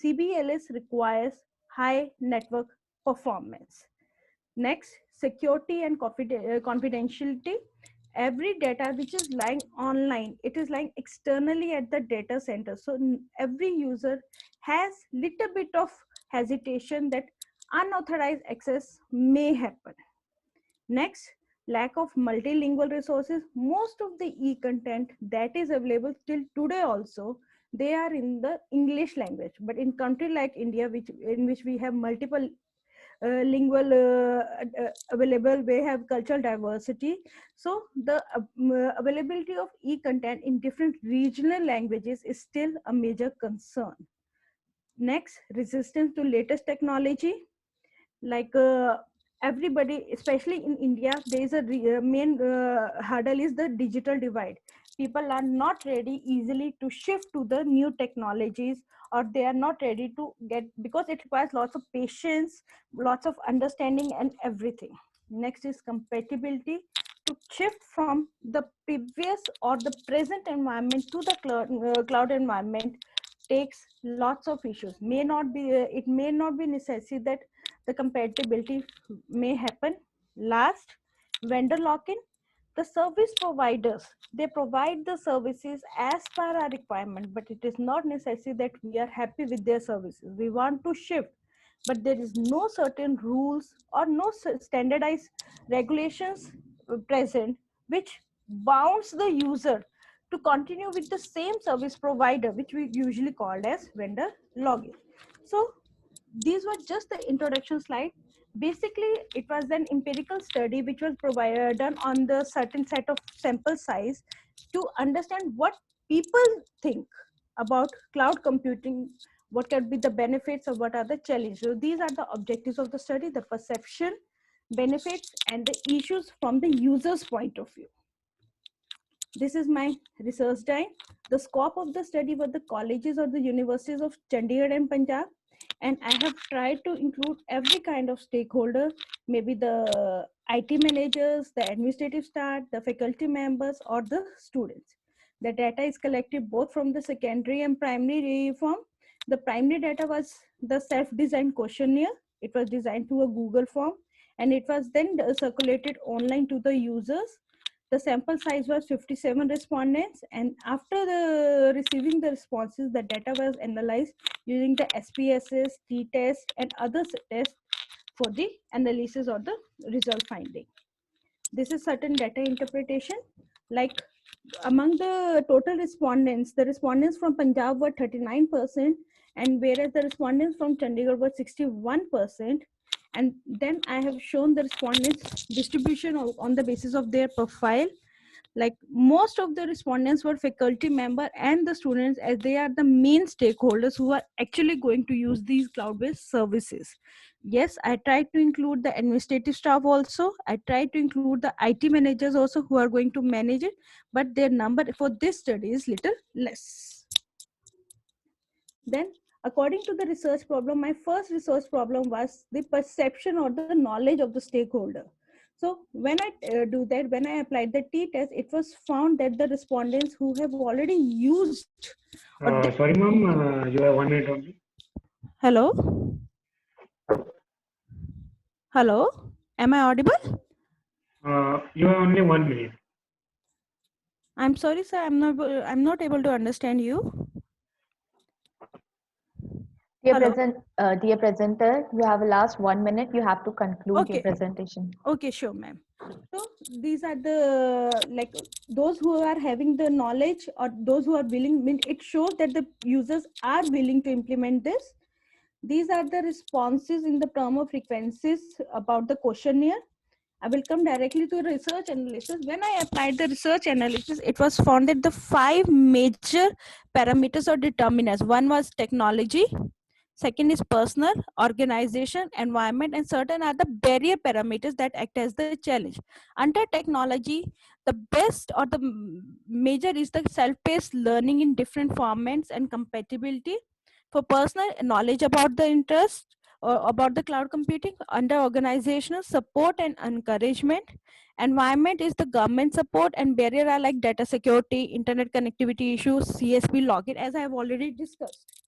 CBLS requires high network performance. Next, security and confidentiality. Every data which is lying online, it is lying externally at the data center. So every user has little bit of hesitation that unauthorized access may happen. Next, lack of multilingual resources. Most of the e-content that is available till today also, they are in the English language. But in country like India, in which we have multiple lingual available, we have cultural diversity. So the availability of e-content in different regional languages is still a major concern. Next, resistance to latest technology. Like everybody, especially in India, there is a main hurdle is the digital divide. People are not ready easily to shift to the new technologies, or they are not ready to get, because it requires lots of patience, lots of understanding and everything. Next is compatibility. To shift from the previous or the present environment to the cloud environment takes lots of issues. May not be it may not be necessary that the compatibility may happen. Last, vendor lock-in. The service providers, they provide the services as per our requirement, but it is not necessary that we are happy with their services. We want to shift, but there is no certain rules or no standardized regulations present which bounds the user to continue with the same service provider, which we usually called as vendor login. So these were just the introduction slide. Basically, it was an empirical study which was provided done on the certain set of sample size to understand what people think about cloud computing, what can be the benefits or what are the challenges. So these are the objectives of the study, the perception, benefits, and the issues from the user's point of view. This is my research time. The scope of the study were the colleges or the universities of Chandigarh and Punjab. And I have tried to include every kind of stakeholder, maybe the IT managers, the administrative staff, the faculty members, or the students. The data is collected both from the secondary and primary form. The primary data was the self-designed questionnaire. It was designed through a Google form, and it was then circulated online to the users. The sample size was 57 respondents, and after receiving the responses, the data was analyzed using the SPSS, t-test, and other tests for the analysis or the result finding. This is certain data interpretation. Like among the total respondents, the respondents from Punjab were 39%, and whereas the respondents from Chandigarh were 61%. And then I have shown the respondents distribution on the basis of their profile. Like most of the respondents were faculty member and the students, as they are the main stakeholders who are actually going to use these cloud-based services. Yes, I tried to include the administrative staff also. I tried to include the IT managers also who are going to manage it, but their number for this study is little less. Then, according to the research problem, my first research problem was the perception or the knowledge of the stakeholder. So when I do that, when I applied the t-test, it was found that the respondents who have already used. Sorry, ma'am, you have 1 minute only. Hello? Hello? Am I audible? You have only 1 minute. I'm sorry, sir. I'm not able to understand you. Dear presenter, you have a last 1 minute. You have to conclude your Okay. presentation. Okay, sure, ma'am. So these are the, like, those who are having the knowledge or those who are willing, it shows that the users are willing to implement this. These are the responses in the term of frequencies about the questionnaire. I will come directly to research analysis. When I applied the research analysis, it was found that the 5 major parameters or determinants. One was technology, second is personal, organization, environment, and certain are the barrier parameters that act as the challenge. Under technology, the best or the major is the self-paced learning in different formats and compatibility. For personal knowledge about the interest or about the cloud computing. Under organizational support and encouragement. Environment is the government support, and barrier are like data security, internet connectivity issues, CSP login, as I have already discussed.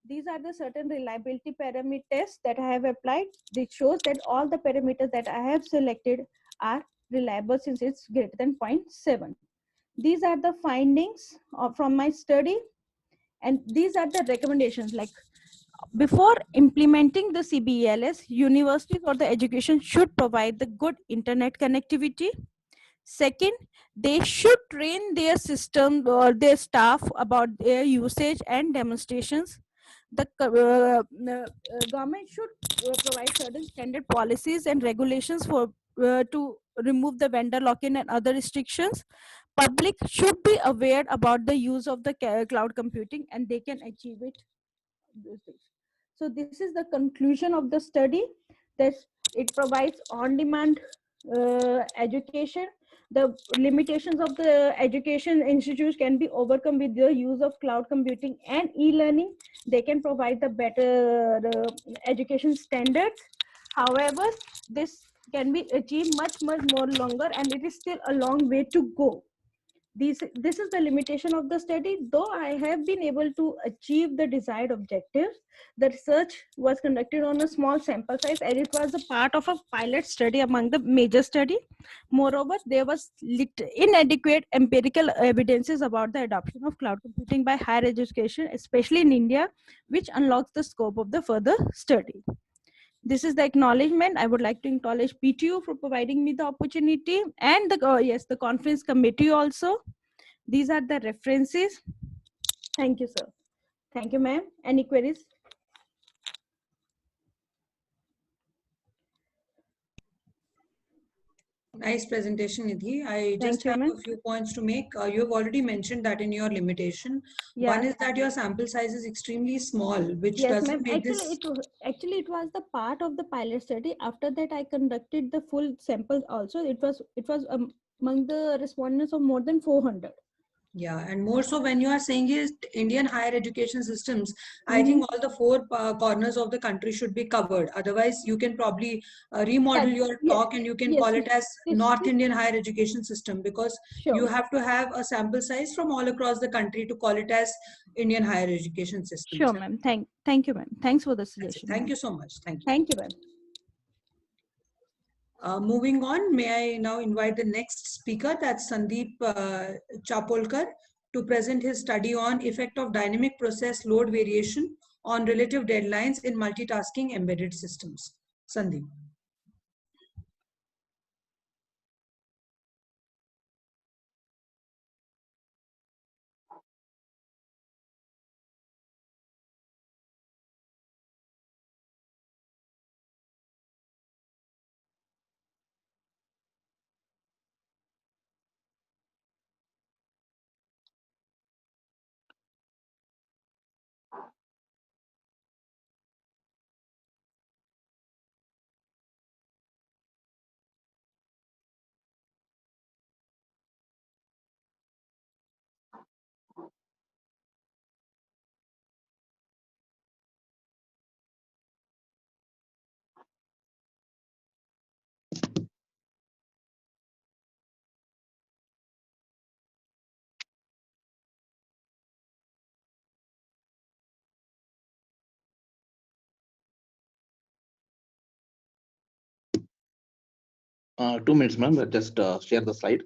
These are the certain reliability parameters that I have applied. This shows that all the parameters that I have selected are reliable since it's greater than 0.7. These are the findings from my study, and these are the recommendations. Like before implementing the CBELS, universities or the education should provide the good internet connectivity. Second, they should train their system or their staff about their usage and demonstrations. The government should provide certain standard policies and regulations for to remove the vendor lock-in and other restrictions. Public should be aware about the use of the cloud computing, and they can achieve it. So this is the conclusion of the study, that it provides on-demand education. The limitations of the education institutes can be overcome with the use of cloud computing and e-learning. They can provide the better education standards. However, this can be achieved much more longer, and it is still a long way to go. This is the limitation of the study. Though I have been able to achieve the desired objectives, the research was conducted on a small sample size, and it was a part of a pilot study among the major study. Moreover, there was inadequate empirical evidences about the adoption of cloud computing by higher education, especially in India, which unlocks the scope of the further study. This is the acknowledgement. I would like to acknowledge PTU for providing me the opportunity, and the conference committee also. These are the references. Thank you, sir. Thank you, ma'am. Any queries? Nice presentation, Nidhi. I just Thank you, have ma'am. a few points to make. You have already mentioned that in your limitation. One Yeah. is that your sample size is extremely small, which Yes, doesn't ma'am. make this. Actually it was the part of the pilot study. After that, I conducted the full samples also. It was among the respondents of more than 400. Yeah, and more so when you are saying is Indian higher education systems, I Mhm. think all the four corners of the country should be covered. Otherwise, you can probably remodel your Yeah, talk and you can call yes, it as North this Indian higher education system, because sure, you ma'am. have to have a sample size from all across the country to call it as Indian higher education systems. Sure, ma'am. Thank you, ma'am. Thanks for the That's it. suggestion, Thank ma'am. you so much. Thank you. Thank you, ma'am. Moving on, may I now invite the next speaker, that's Sandeep Chapolkar, to present his study on effect of dynamic process load variation on relative deadlines in multitasking embedded systems. Sandeep. Two minutes, ma'am. Just share the slide.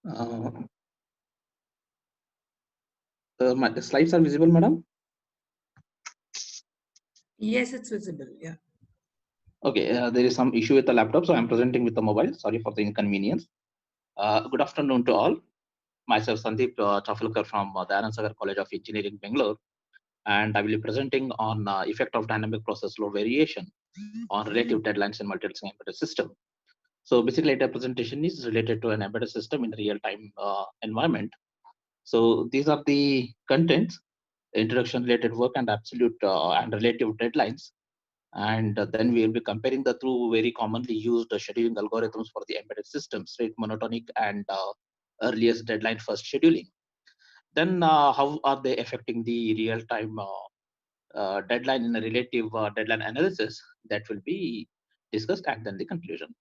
Uh, my slides are visible, madam. Yes, it's visible. Yeah. Okay, there is some issue with the laptop, so I'm presenting with the mobile. Sorry for the inconvenience. Good afternoon to all. Myself, Sandeep Chafalkar from the Anand Sagar College of Engineering, Bangalore, and I will be presenting on effect of dynamic process load variation on relative deadlines in multitasking embedded system. So basically, the presentation is related to an embedded system in real-time environment. So these are the contents: introduction related work and absolute and relative deadlines. And then we will be comparing the two very commonly used scheduling algorithms for the embedded systems, rate monotonic and earliest deadline first scheduling. Then how are they affecting the real-time deadline in a relative deadline analysis, that will be discussed, and then the conclusion.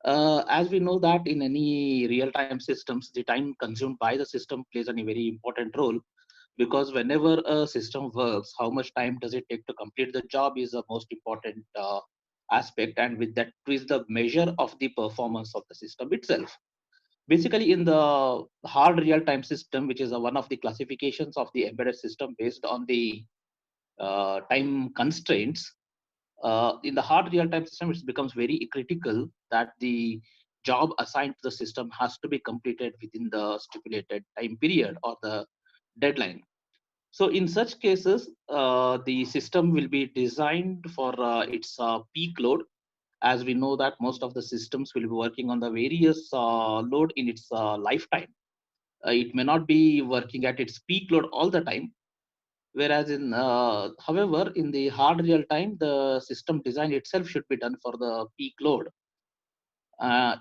As we know that in any real-time systems, the time consumed by the system plays a very important role, because whenever a system works, how much time does it take to complete the job is the most important aspect, and with that is the measure of the performance of the system itself. Basically, in the hard real-time system, which is one of the classifications of the embedded system based on the time constraints, in the hard real-time system, it becomes very critical that the job assigned to the system has to be completed within the stipulated time period or the deadline. So in such cases, the system will be designed for its peak load, as we know that most of the systems will be working on the various load in its lifetime. it may not be working at its peak load all the time. Whereas however, in the hard real time, the system design itself should be done for the peak load,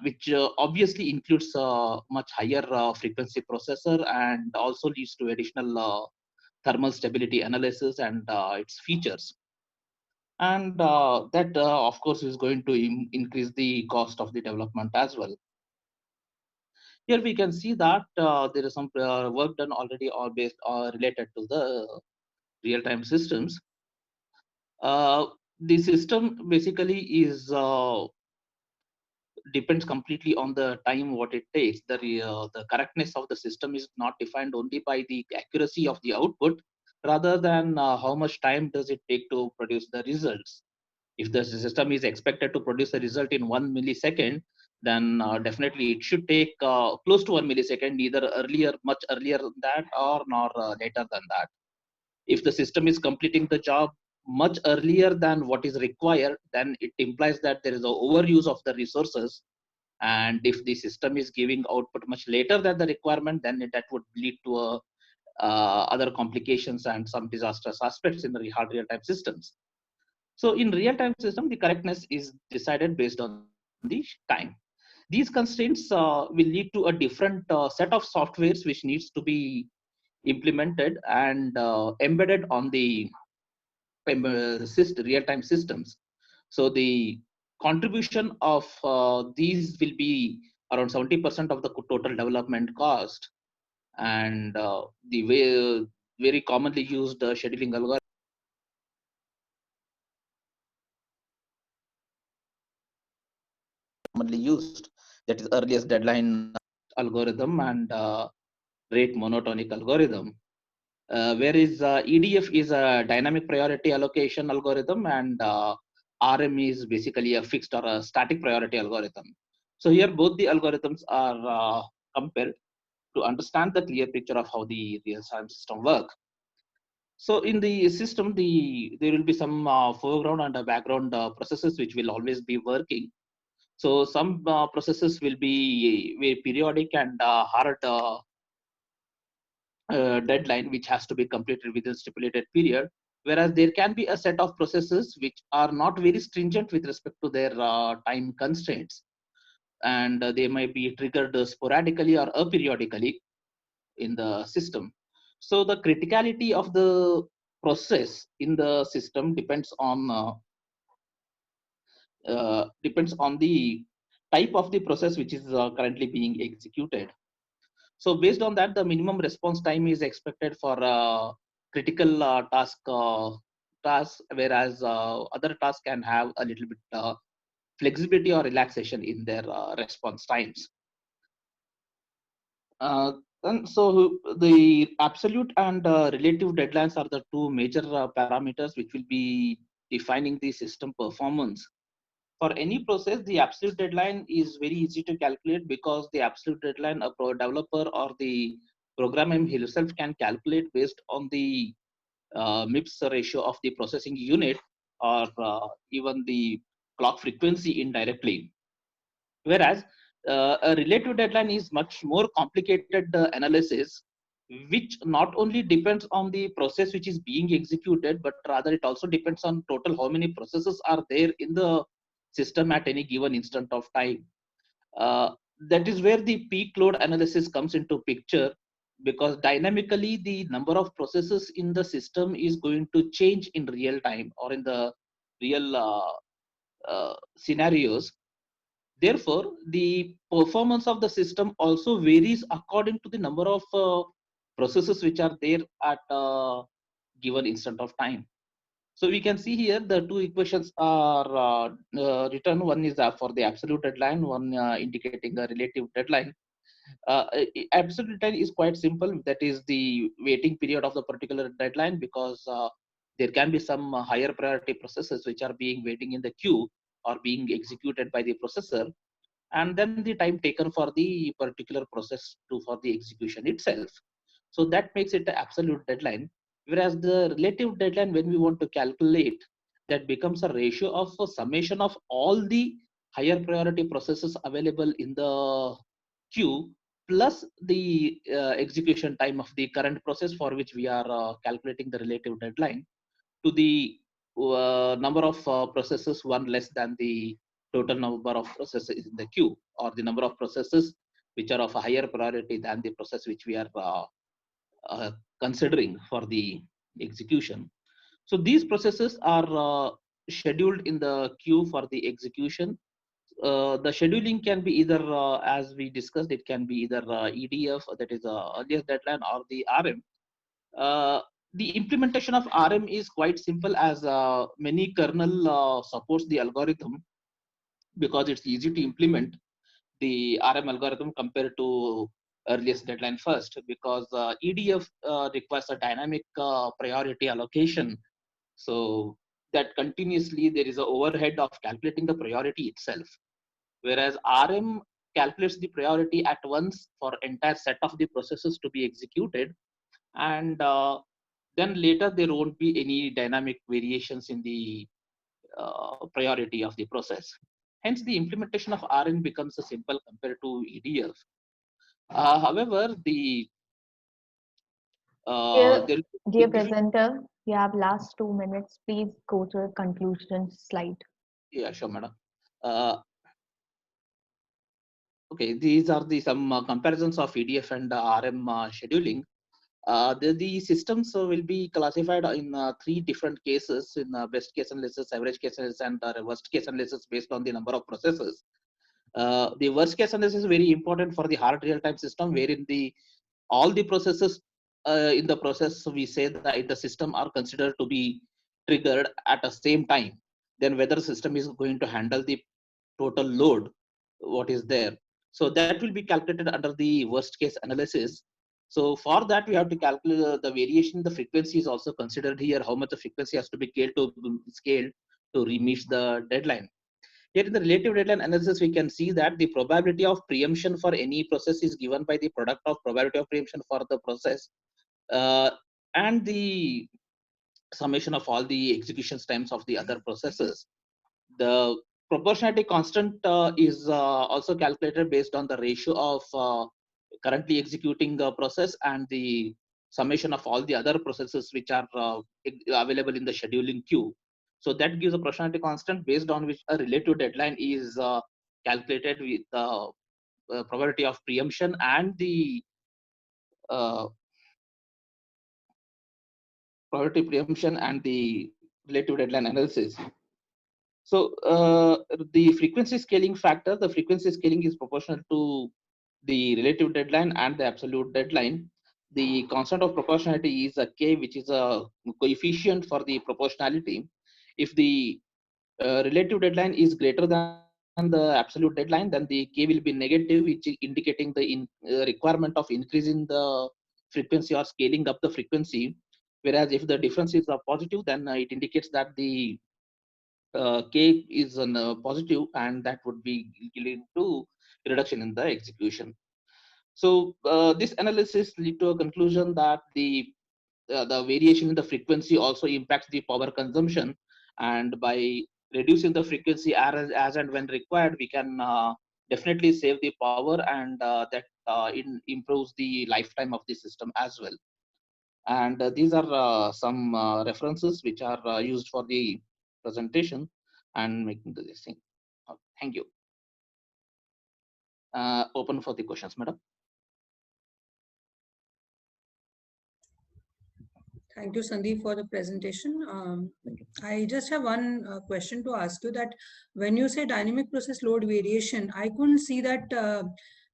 which obviously includes much higher frequency processor and also leads to additional thermal stability analysis and its features. And that, of course, is going to increase the cost of the development as well. Here we can see that there is some work done already all based related to the real-time systems. The system basically is depends completely on the time what it takes. The correctness of the system is not defined only by the accuracy of the output, rather than how much time does it take to produce the results. If the system is expected to produce a result in 1 millisecond, then definitely it should take close to 1 millisecond, either much earlier than that, or nor later than that. If the system is completing the job much earlier than what is required, then it implies that there is an overuse of the resources. And if the system is giving output much later than the requirement, then that would lead to other complications and some disastrous aspects in the hard real-time systems. So in real-time system, the correctness is decided based on the time. These constraints will lead to a different set of softwares which needs to be implemented and embedded on the real-time systems. So the contribution of these will be around 70% of the total development cost. And the way very commonly used scheduling algorithm commonly used, that is earliest deadline algorithm and rate monotonic algorithm. Whereas EDF is a dynamic priority allocation algorithm, and RM is basically a fixed or a static priority algorithm. So here both the algorithms are compared to understand the clear picture of how the real-time system work. So in the system, there will be some foreground and background processes which will always be working. So some processes will be very periodic and hard deadline which has to be completed within stipulated period, whereas there can be a set of processes which are not very stringent with respect to their time constraints, and they might be triggered sporadically or aperiodically in the system. So the criticality of the process in the system depends on the type of the process which is currently being executed. So based on that, the minimum response time is expected for critical tasks, whereas other tasks can have a little bit flexibility or relaxation in their response times. And so the absolute and relative deadlines are the two major parameters which will be defining the system performance. For any process, the absolute deadline is very easy to calculate, because the absolute deadline a developer or the programmer himself can calculate based on the MIPS ratio of the processing unit, or even the clock frequency indirectly. Whereas a relative deadline is much more complicated analysis, which not only depends on the process which is being executed, but rather it also depends on total how many processes are there in the system at any given instant of time. That is where the peak load analysis comes into picture, because dynamically the number of processes in the system is going to change in real time or in the real scenarios. Therefore, the performance of the system also varies according to the number of processes which are there at a given instant of time. So we can see here the two equations are written. One is for the absolute deadline, one indicating a relative deadline. Absolute deadline is quite simple. That is the waiting period of the particular deadline, because there can be some higher priority processes which are being waiting in the queue or being executed by the processor, and then the time taken for the particular process for the execution itself. So that makes it the absolute deadline. Whereas the relative deadline, when we want to calculate, that becomes a ratio of a summation of all the higher priority processes available in the queue plus the execution time of the current process for which we are calculating the relative deadline to the number of processes one less than the total number of processes in the queue, or the number of processes which are of a higher priority than the process which we are uh, considering for the execution. So these processes are scheduled in the queue for the execution. The scheduling can be either, as we discussed, it can be either EDF, that is earliest deadline, or the RM. Uh, the implementation of RM is quite simple, as many kernel supports the algorithm, because it's easy to implement the RM algorithm compared to earliest deadline first, because EDF requires a dynamic priority allocation. So that continuously there is an overhead of calculating the priority itself, whereas RM calculates the priority at once for entire set of the processes to be executed, and then later there won't be any dynamic variations in the priority of the process. Hence, the implementation of RM becomes a simple compared to EDF. However, Dear, there is dear significant. presenter, you have last 2 minutes. Please go to a conclusion slide. Yeah, sure, madam. Uh, okay, these are the some comparisons of EDF and RM scheduling. The systems will be classified in three different cases: in best case analysis, average case analysis, and worst case analysis based on the number of processes. The worst case analysis is very important for the hard real-time system, wherein all the processes in the process, we say that the system are considered to be triggered at the same time. Then whether the system is going to handle the total load, what is there. So that will be calculated under the worst case analysis. So for that, we have to calculate the variation. The frequency is also considered here. How much the frequency has to be scaled to reach the deadline. Here in the relative deadline analysis, we can see that the probability of preemption for any process is given by the product of probability of preemption for the process uh, and the summation of all the execution times of the other processes. The proportionality constant is also calculated based on the ratio of currently executing the process and the summation of all the other processes which are available in the scheduling queue. So that gives a proportionality constant based on which a relative deadline is calculated with the probability of preemption and the uh, probability preemption and the relative deadline analysis. So the frequency scaling factor, the frequency scaling is proportional to the relative deadline and the absolute deadline. The constant of proportionality is a k, which is a coefficient for the proportionality. If the relative deadline is greater than the absolute deadline, then the k will be negative, which is indicating the requirement of increasing the frequency or scaling up the frequency. Whereas if the difference is positive, then it indicates that the k is positive, and that would be leading to reduction in the execution. So this analysis lead to a conclusion that the variation in the frequency also impacts the power consumption, and by reducing the frequency as and when required, we can definitely save the power, and that improves the lifetime of the system as well. And these are some references which are used for the presentation and making this thing. Thank you. Open for the questions, madam. Thank you, Sandeep, for the presentation. I just have one question to ask you, that when you say dynamic process load variation, I couldn't see that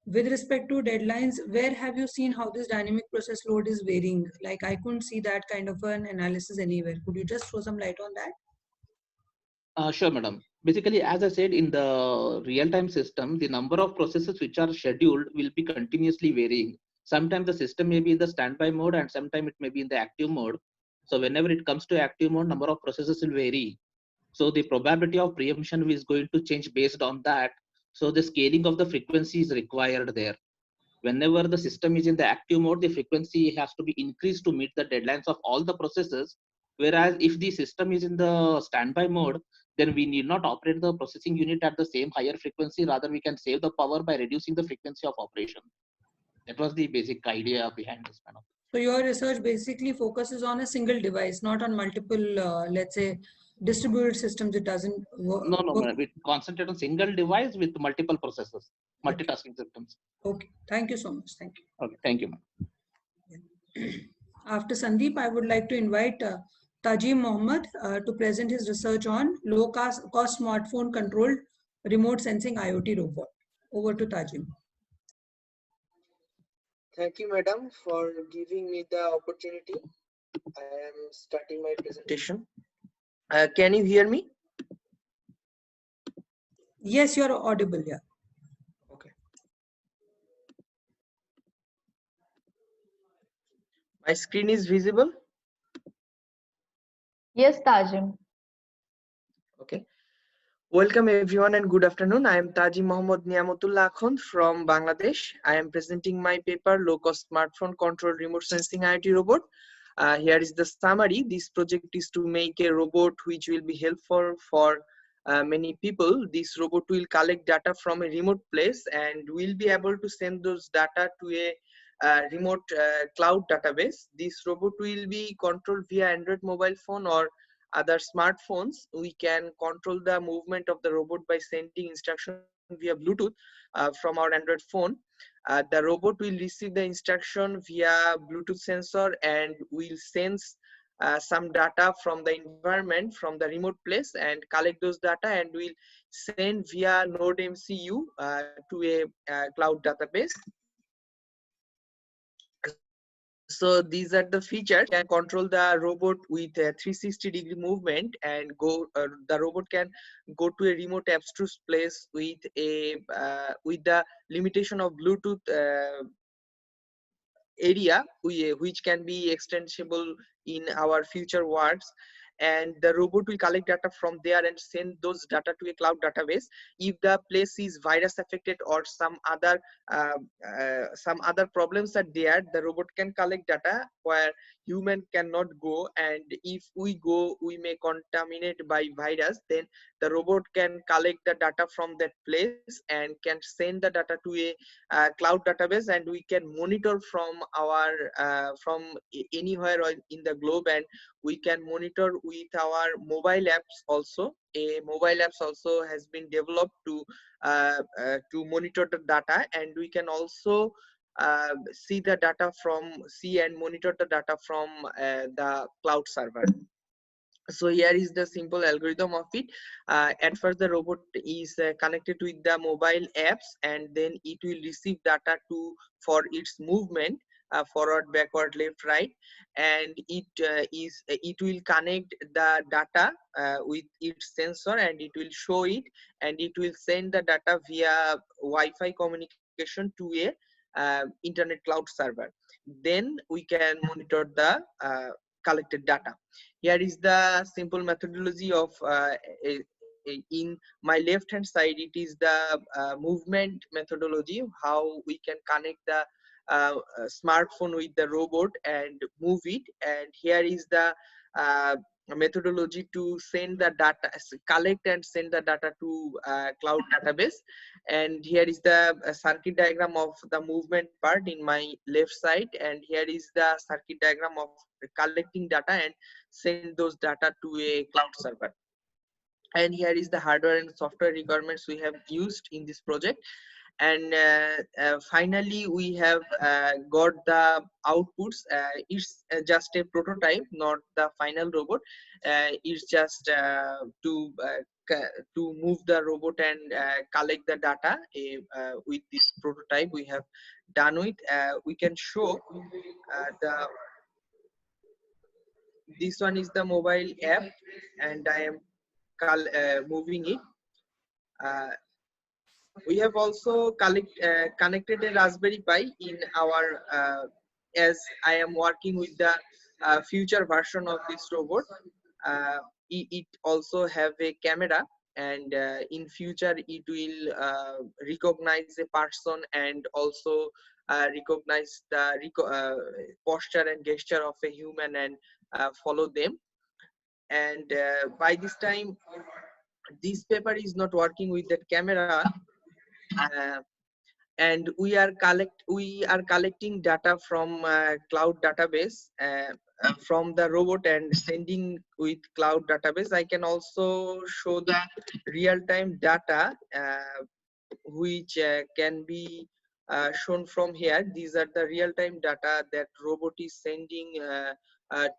with respect to deadlines. Where have you seen how this dynamic process load is varying? Like, I couldn't see that kind of an analysis anywhere. Could you just throw some light on that? Sure, madam. Basically, as I said, in the real-time system, the number of processes which are scheduled will be continuously varying. Sometimes the system may be in the standby mode, and sometimes it may be in the active mode. So whenever it comes to active mode, number of processes will vary. So the probability of preemption is going to change based on that. So the scaling of the frequency is required there. Whenever the system is in the active mode, the frequency has to be increased to meet the deadlines of all the processes. Whereas if the system is in the standby mode, then we need not operate the processing unit at the same higher frequency. Rather, we can save the power by reducing the frequency of operation. That was the basic idea behind this panel. So your research basically focuses on a single device, not on multiple, let's say, distributed systems. It doesn't work. No, we concentrate on single device with multiple processors, multitasking systems. Okay, thank you so much. Thank you. Okay, thank you, ma'am. After Sandeep, I would like to invite Tajim Mohammed to present his research on low-cost smartphone controlled remote sensing IoT robot. Over to Tajim. Thank you, madam, for giving me the opportunity. I am starting my presentation. Can you hear me? Yes, you are audible. Yeah. Okay. My screen is visible. Yes, Tajim. Okay. Welcome everyone and good afternoon. I am Taji Mohammad Niamatullah Akhund from Bangladesh. I am presenting my paper Low-Cost Smartphone Control Remote Sensing IoT Robot. Here is the summary. This project is to make a robot which will be helpful for many people. This robot will collect data from a remote place and will be able to send those data to a remote cloud database. This robot will be controlled via Android mobile phone or other smartphones. We can control the movement of the robot by sending instruction via Bluetooth from our Android phone. The robot will receive the instruction via Bluetooth sensor and will sense some data from the environment from the remote place and collect those data and will send via Node MCU to a cloud database. So these are the features. You can control the robot with a 360-degree movement and go. The robot can go to a remote abstruse place with the limitation of Bluetooth area, which can be extensible in our future works. And the robot will collect data from there and send those data to a cloud database. If the place is virus affected or some other problems are there, the robot can collect data where human cannot go, and if we go we may contaminate by virus. Then the robot can collect the data from that place and can send the data to a cloud database, and we can monitor from our anywhere in the globe, and we can monitor with our mobile apps also. A mobile apps also has been developed to monitor the data, and we can also see and monitor the data from the cloud server. So here is the simple algorithm of it. At first the robot is connected with the mobile apps, and then it will receive data for its movement, forward, backward, left, right, and it will connect the data with its sensor, and it will show it, and it will send the data via Wi-Fi communication to a internet cloud server. Then we can monitor the collected data. Here is the simple methodology of in my left hand side, it is the movement methodology, how we can connect the smartphone with the robot and move it. And here is the methodology to send the data, collect and send the data to cloud database. And here is the circuit diagram of the movement part in my left side, and here is the circuit diagram of collecting data and send those data to a cloud server. And here is the hardware and software requirements we have used in this project. And finally we have got the outputs. It's just a prototype, not the final robot. It's just to move the robot and collect the data. With this prototype we have done with, we can show this one is the mobile app, and I am moving it. We have also connected a Raspberry Pi in our as I am working with the future version of this robot. It also have a camera, and in future it will recognize a person and also recognize the posture and gesture of a human and follow them. And by this time this paper is not working with that camera. and we are collecting data from cloud database from the robot and sending with cloud database. I can also show the real-time data which can be shown from here. These are the real-time data that robot is sending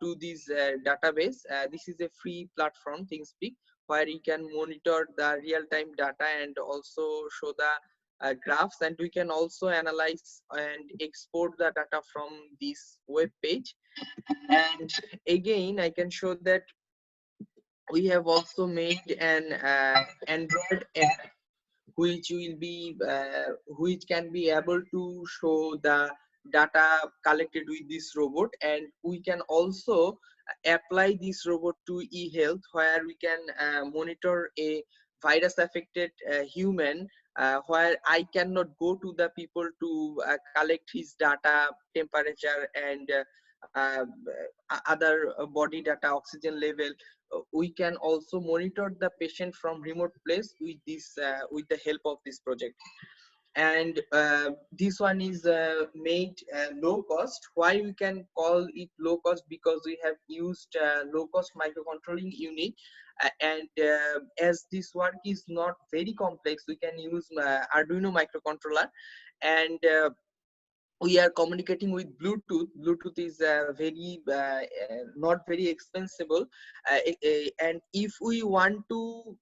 to this database. This is a free platform, ThinkSpeak, where you can monitor the real-time data and also show the graphs, and we can also analyze and export the data from this web page. And again, I can show that we have also made an Android app which can be able to show the data collected with this robot, and we can also apply this robot to e-health, where we can monitor a virus affected human, where I cannot go to the people to collect his data, temperature, and other body data, oxygen level. We can also monitor the patient from remote place with this with the help of this project. And this one is made low cost. Why we can call it low cost? Because we have used low cost microcontrolling unit, and as this work is not very complex, we can use Arduino microcontroller, and we are communicating with Bluetooth. Bluetooth is very not very expensive, and if we want to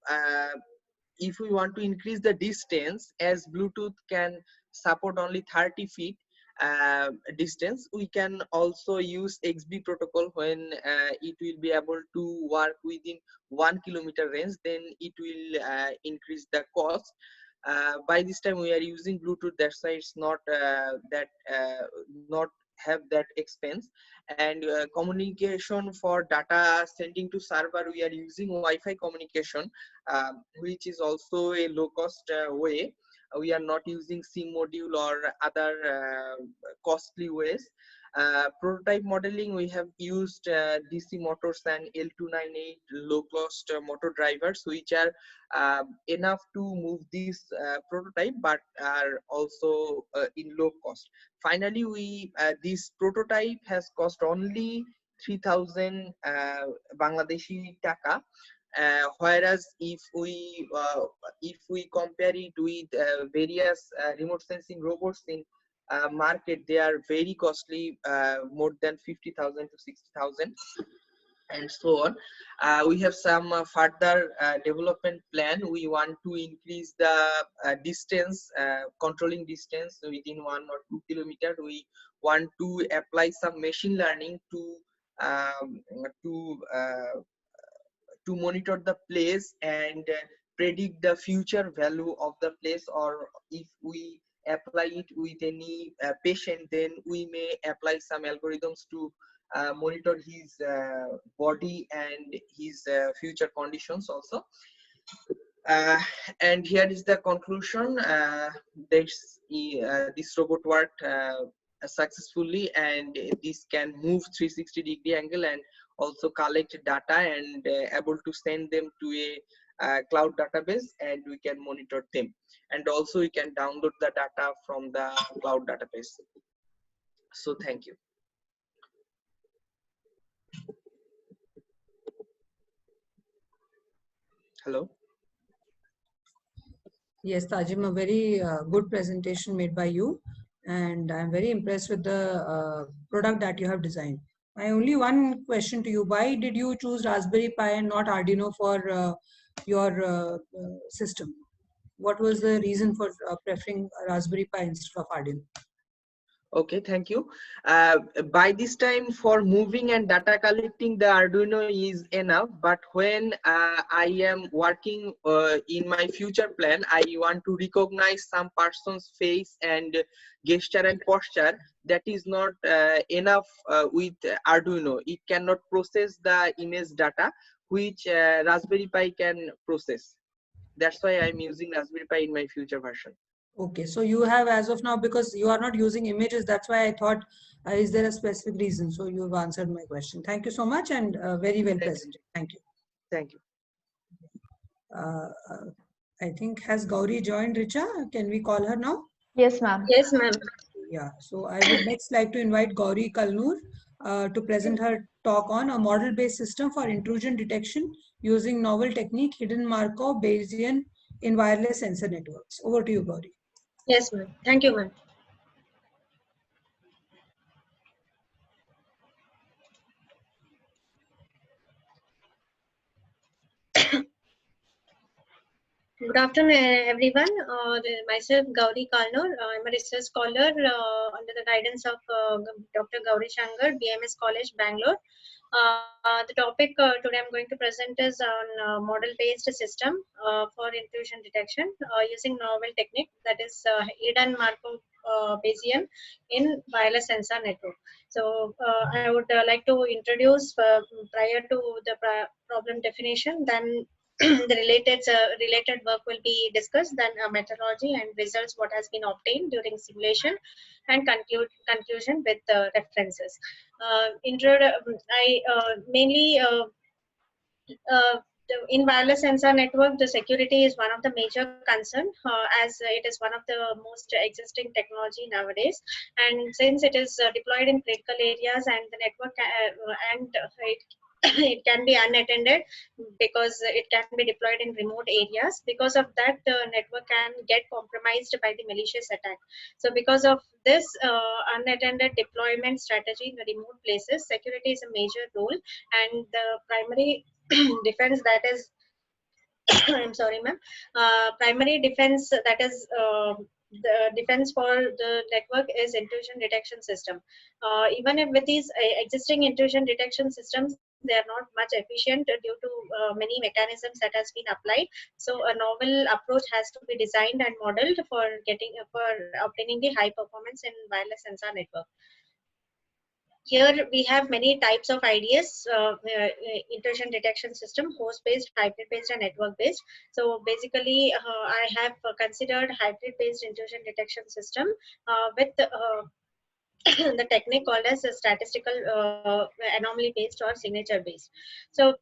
increase the distance, as Bluetooth can support only 30 feet distance, we can also use XB protocol. When it will be able to work within 1 kilometer range, then it will increase the cost. By this time we are using Bluetooth, that's why it's not not have that expense. And communication for data sending to server, we are using Wi-Fi communication, which is also a low cost way. We are not using SIM module or other costly ways. Prototype modeling, we have used DC motors and L298 low cost motor drivers, which are enough to move this prototype, but are also in low cost. Finally, this prototype has cost only 3,000 Bangladeshi taka. Whereas if we compare it with various remote sensing robots in market, they are very costly, more than 50,000 to 60,000, and so on. We have some further development plan. We want to increase the distance, controlling distance within 1 or 2 kilometers. We want to apply some machine learning um, to uh, to monitor the place and predict the future value of the place, or if we apply it with any patient, then we may apply some algorithms to monitor his body and his future conditions also. And here is the conclusion. This robot worked successfully, and this can move 360-degree angle and also collect data and able to send them to a cloud database, and we can monitor them, and also we can download the data from the cloud database. So thank you. Hello. Yes, Tajim, a very good presentation made by you, and I'm very impressed with the product that you have designed. My only one question to you: why did you choose Raspberry Pi and not Arduino for your system? What was the reason for preferring Raspberry Pi instead of Arduino? Okay, thank you. By this time, for moving and data collecting, the Arduino is enough. But when I am working in my future plan, I want to recognize some person's face and gesture and posture. That is not enough with Arduino. It cannot process the image data, which Raspberry Pi can process. That's why I'm using Raspberry Pi in my future version. Okay, so you have as of now, because you are not using images, that's why I thought, is there a specific reason? So you've answered my question. Thank you so much, and very well presented. Thank you. Thank you. I think, has Gauri joined, Richa? Can we call her now? Yes, ma'am. Yes, ma'am. Yeah, so I would next like to invite Gauri Kalnur to present her talk on a model-based system for intrusion detection using novel technique, hidden Markov Bayesian in wireless sensor networks. Over to you, Gauri. Yes, ma'am. Thank you, ma'am. Good afternoon, everyone. Myself, Gauri Kalnur. I'm a research scholar under the guidance of Dr. Gauri Shankar, BMS College, Bangalore. The topic today I'm going to present is on model-based system for intrusion detection using novel technique, that is hidden Markov Bayesian in wireless sensor network. So I would like to introduce prior to the problem definition, then the related work will be discussed, then methodology and results, what has been obtained during simulation, and conclusion with references. I mainly in wireless sensor network, the security is one of the major concern, as it is one of the most existing technology nowadays. And since it is deployed in critical areas, and the network it can be unattended, because it can be deployed in remote areas. Because of that, the network can get compromised by the malicious attack. So because of this unattended deployment strategy in the remote places, security is a major role, and the primary defense, that is I'm sorry, ma'am. Primary defense, that is the defense for the network, is intrusion detection system. Even if with these existing intrusion detection systems, they are not much efficient due to many mechanisms that has been applied. So a novel approach has to be designed and modeled for obtaining the high performance in wireless sensor network. Here we have many types of IDS, intrusion detection system: host-based, hybrid-based, and network-based. So basically, I have considered hybrid-based intrusion detection system with the technique called as a statistical anomaly based or signature based. So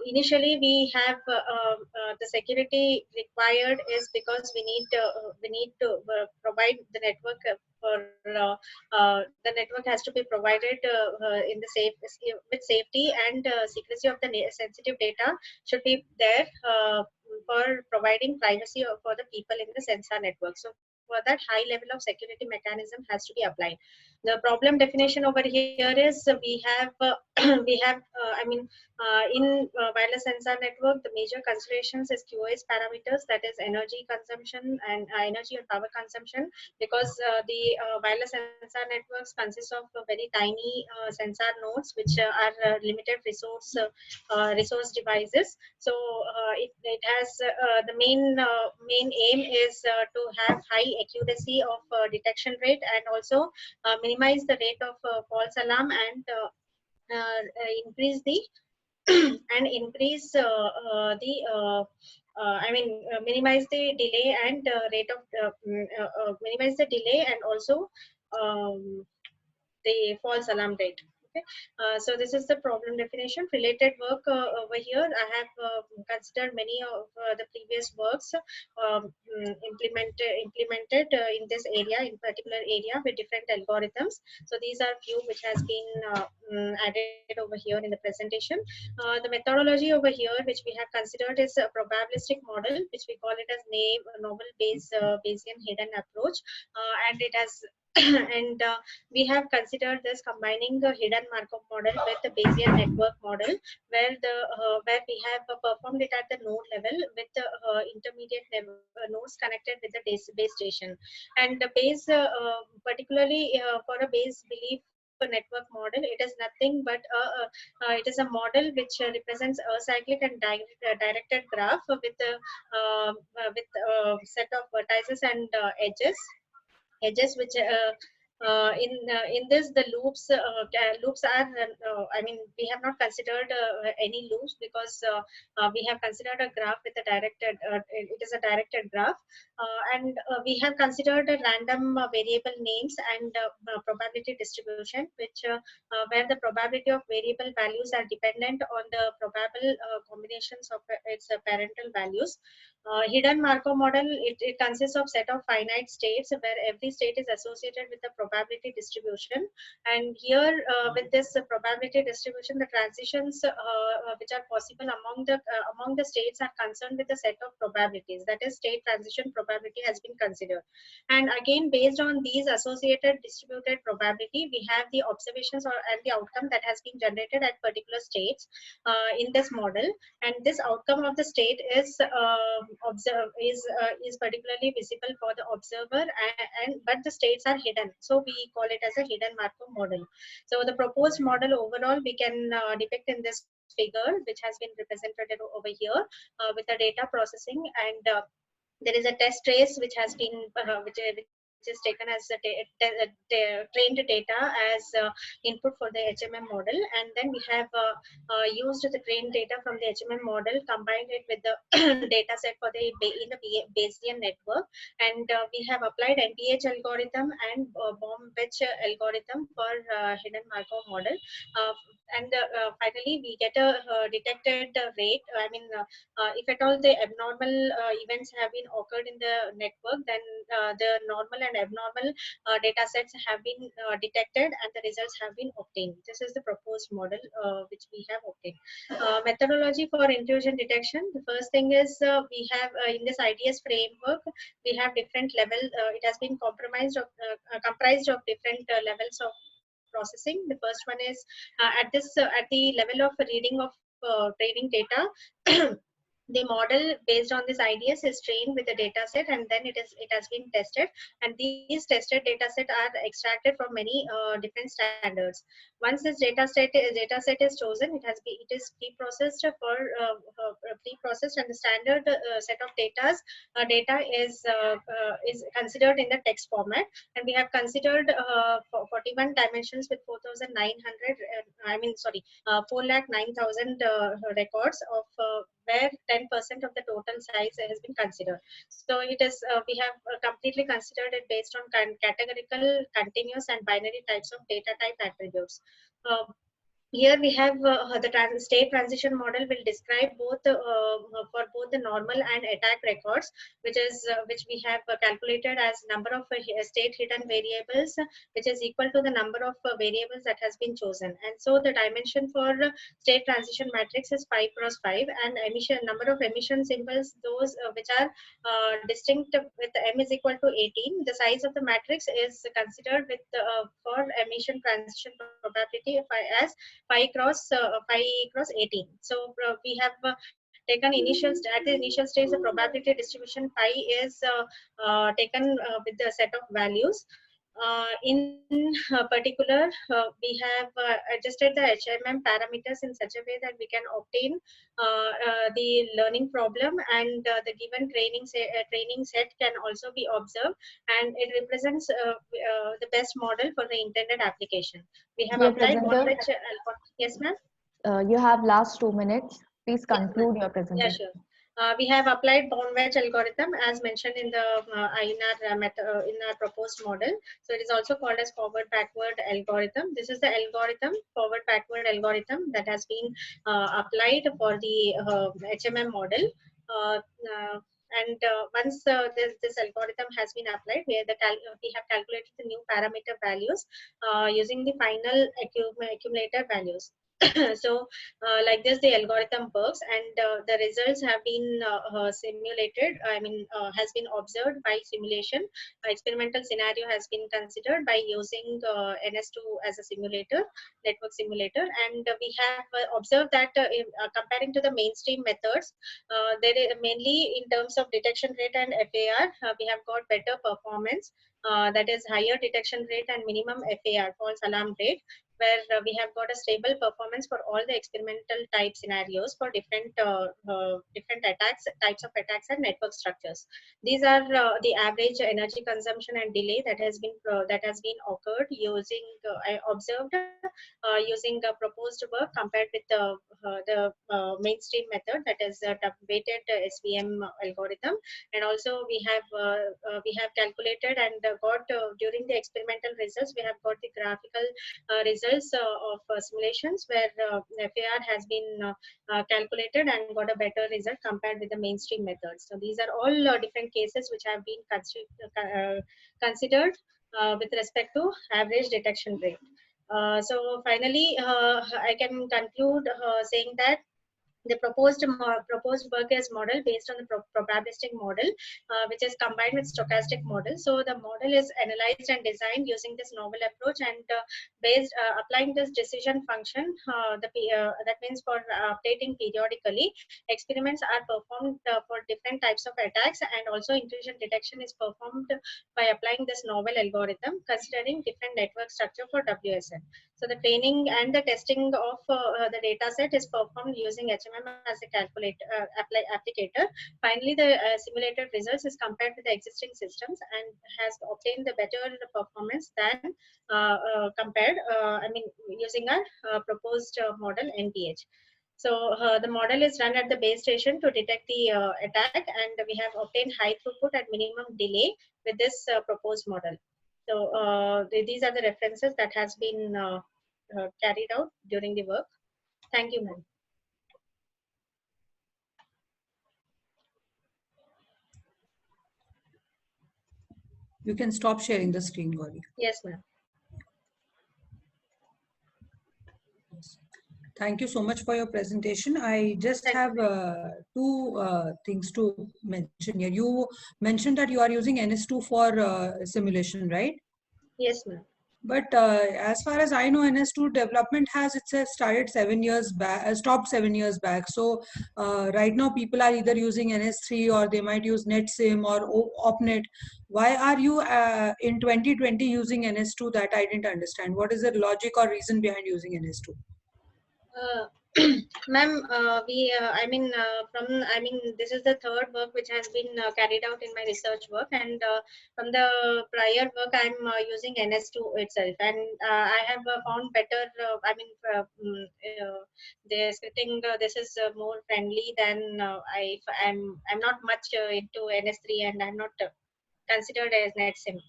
initially we have the security required is because we need to provide the network the network has to be provided in the with safety, and secrecy of the sensitive data should be there for providing privacy for the people in the sensor network. So for that, high level of security mechanism has to be applied. The problem definition over here is we have in wireless sensor network, the major considerations is QoS parameters, that is energy consumption and energy and power consumption, because the wireless sensor networks consist of very tiny sensor nodes, which are limited resource devices. So it has the main aim is to have high accuracy of detection rate, and also minimize the rate of false alarm, and increase the minimize the delay and minimize the delay, and also um, the false alarm rate. Okay, so this is the problem definition. Related work over here, I have considered many of the previous works implemented in this area, in particular area, with different algorithms. So these are few which has been added over here in the presentation. The methodology over here, which we have considered, is a probabilistic model, which we call it as novel Bayesian hidden approach, and it has and we have considered this combining the hidden Markov model with the Bayesian network model, where we have performed it at the node level with the intermediate nodes connected with the base station. And the base, particularly for a base belief network model, it is nothing but it is a model which represents a cyclic and directed graph with set of vertices and edges which in this, the loops are we have not considered any loops, because we have considered a graph with a directed it is a directed graph. and we have considered random variable names and probability distribution, which where the probability of variable values are dependent on the probable combinations of its parental values. Hidden Markov model, it consists of set of finite states where every state is associated with a probability distribution. And here with this probability distribution, the transitions which are possible among the states are concerned with a set of probabilities. That is, state transition probability has been considered. And again, based on these associated distributed probability, we have the observations and the outcome that has been generated at particular states in this model. And this outcome of the state is particularly visible for the observer, and but the states are hidden, so we call it as a hidden Markov model. So the proposed model overall we can depict in this figure, which has been represented over here with the data processing. And there is a test trace which has been which is taken as trained data as input for the HMM model, and then we have used the trained data from the HMM model, combined it with the data set for the Bayesian network, and we have applied NPH algorithm and Baum-Wech algorithm for hidden Markov model, and finally we get a detected rate. I mean, if at all the abnormal events have been occurred in the network, then the normal and abnormal data sets have been detected and the results have been obtained. This is the proposed model which we have obtained. Methodology for intrusion detection. The first thing is we have in this IDS framework, we have different levels. It has been comprised of different levels of processing. The first one is at the level of reading of training data. The model based on this IDS is trained with the data set, and then it has been tested, and these tested data set are extracted from many different standards. Once this data set is chosen, it is pre-processed and the standard set of data is considered in the text format, and we have considered 41 dimensions with 4,900 4,09,000 records of where 10% of the total size has been considered. So it is we have completely considered it based on categorical, continuous, and binary types of data type attributes. Here we have the state transition model will describe both for both the normal and attack records, which we have calculated as number of state hidden variables, which is equal to the number of variables that has been chosen. And so the dimension for state transition matrix is 5 cross 5, and number of emission symbols, those which are distinct with M is equal to 18. The size of the matrix is considered with for emission transition probability as 5 cross 18. So we have taken at the initial stage the probability distribution pi is taken with the set of values. In particular, we have adjusted the HMM parameters in such a way that we can obtain the learning problem, and the given training set can also be observed, and it represents the best model for the intended application. We have Dear applied presenter, yes, ma'am. You have last 2 minutes. Please Yes, conclude your yeah, presentation. sure. We have applied Baum-Wech algorithm as mentioned in the in our proposed model. So it is also called as forward-backward algorithm. This is the algorithm, forward-backward algorithm, that has been applied for the HMM model. And once this algorithm has been applied, where we have calculated the new parameter values using the final accumulator values. So like this the algorithm works, and the results have been simulated, has been observed by simulation. Experimental scenario has been considered by using NS2 as a simulator, network simulator, and we have observed that comparing to the mainstream methods, there is mainly in terms of detection rate and FAR, we have got better performance, that is higher detection rate and minimum FAR, false alarm rate. where we have got a stable performance for all the experimental type scenarios for different attacks, types of attacks and network structures. These are the average energy consumption and delay that has been occurred using I observed using proposed work compared with the mainstream method, that is weighted SVM algorithm. And also we have calculated and got during the experimental results, we have got the graphical results of simulations where FAR has been calculated and got a better result compared with the mainstream methods. So these are all different cases which have been considered with respect to average detection rate. So finally, I can conclude saying that the proposed work is model based on the probabilistic model, which is combined with stochastic model. So the model is analyzed and designed using this novel approach, and based applying this decision function, that means for updating periodically. Experiments are performed for different types of attacks, and also intrusion detection is performed by applying this novel algorithm, considering different network structure for WSN. So the training and the testing of the data set is performed using HMM as a applicator. Finally, the simulated results is compared with the existing systems and has obtained the better performance than compared, using our proposed model NPH. So the model is run at the base station to detect the attack, and we have obtained high throughput at minimum delay with this proposed model. So these are the references that has been carried out during the work. Thank you, ma'am. You can stop sharing the screen, Gauri. Yes, ma'am. Thank you so much for your presentation. I just have two things to mention here. You mentioned that you are using NS2 for simulation, right? Yes, ma'am. But as far as I know, NS2 development has itself started 7 years back, stopped 7 years back. So right now people are either using NS3 or they might use NetSim or OpNet. Why are you in 2020 using NS2? That I didn't understand. What is the logic or reason behind using NS2? Ma'am, this is the third work which has been carried out in my research work, and from the prior work I'm using NS2 itself, and I have found better. The scripting this is more friendly than I'm not much into NS3, and I'm not considered as NetSim.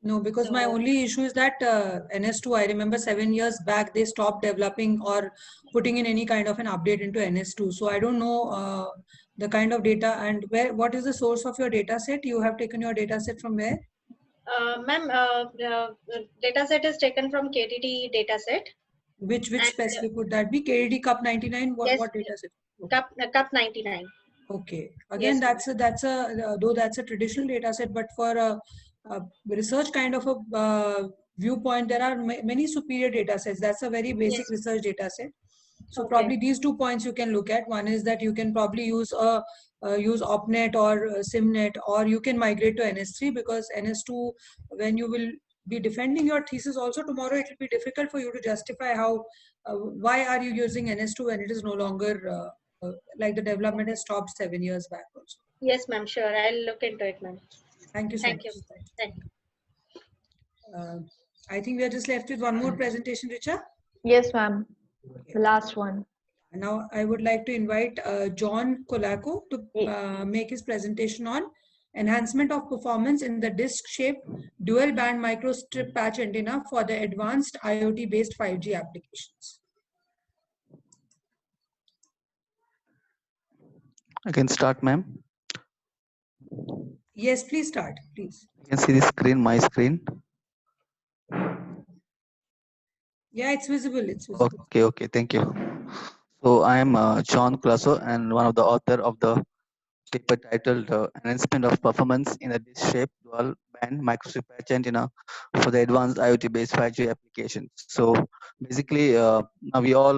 No, because my only issue is that NS2, I remember 7 years back, they stopped developing or putting in any kind of an update into NS2. So I don't know the kind of data and what is the source of your data set? You have taken your data set from where? Ma'am, the data set is taken from KDD data set. Which specific would that be? KDD Cup 99? What data set? Cup 99. Okay. Again, yes, that's a though that's a traditional data set, but for a research kind of a viewpoint, there are many superior data sets. That's a very basic research data set. So probably these 2 points you can look at. One is that you can probably use use OpNet or SimNet, or you can migrate to NS3, because NS2, when you will be defending your thesis also tomorrow, it will be difficult for you to justify how why are you using NS2 when it is no longer like the development has stopped 7 years back also. Yes, ma'am. Sure, I'll look into it, ma'am. Thank you so much. Thank you. I think we are just left with one more presentation, Richa. Yes, ma'am. The last one. Now I would like to invite John Kolako to make his presentation on enhancement of performance in the disc-shaped dual-band microstrip patch antenna for the advanced IoT-based 5G applications. I can start, ma'am. Yes, please start, please. You can see the screen, my screen. Yeah, it's visible. It's visible. Okay, thank you. So I am John Klasso, and one of the author of the paper titled Enhancement of Performance in a Disk-Shaped Dual-Band Microstrip Patch Antenna for the Advanced IoT-Based 5G Applications. So basically, now we all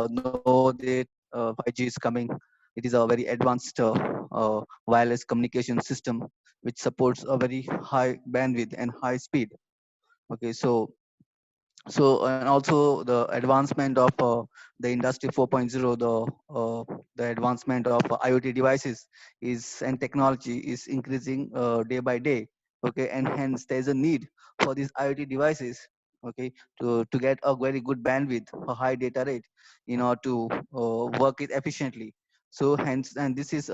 know that 5G is coming. It is a very advanced wireless communication system which supports a very high bandwidth and high speed. Okay, so So and also the advancement of the industry 4.0, the advancement of IoT devices is and technology is increasing day by day. Okay, and hence there is a need for these IoT devices. Okay, to get a very good bandwidth, a high data rate, in order to work it efficiently. So hence, and this is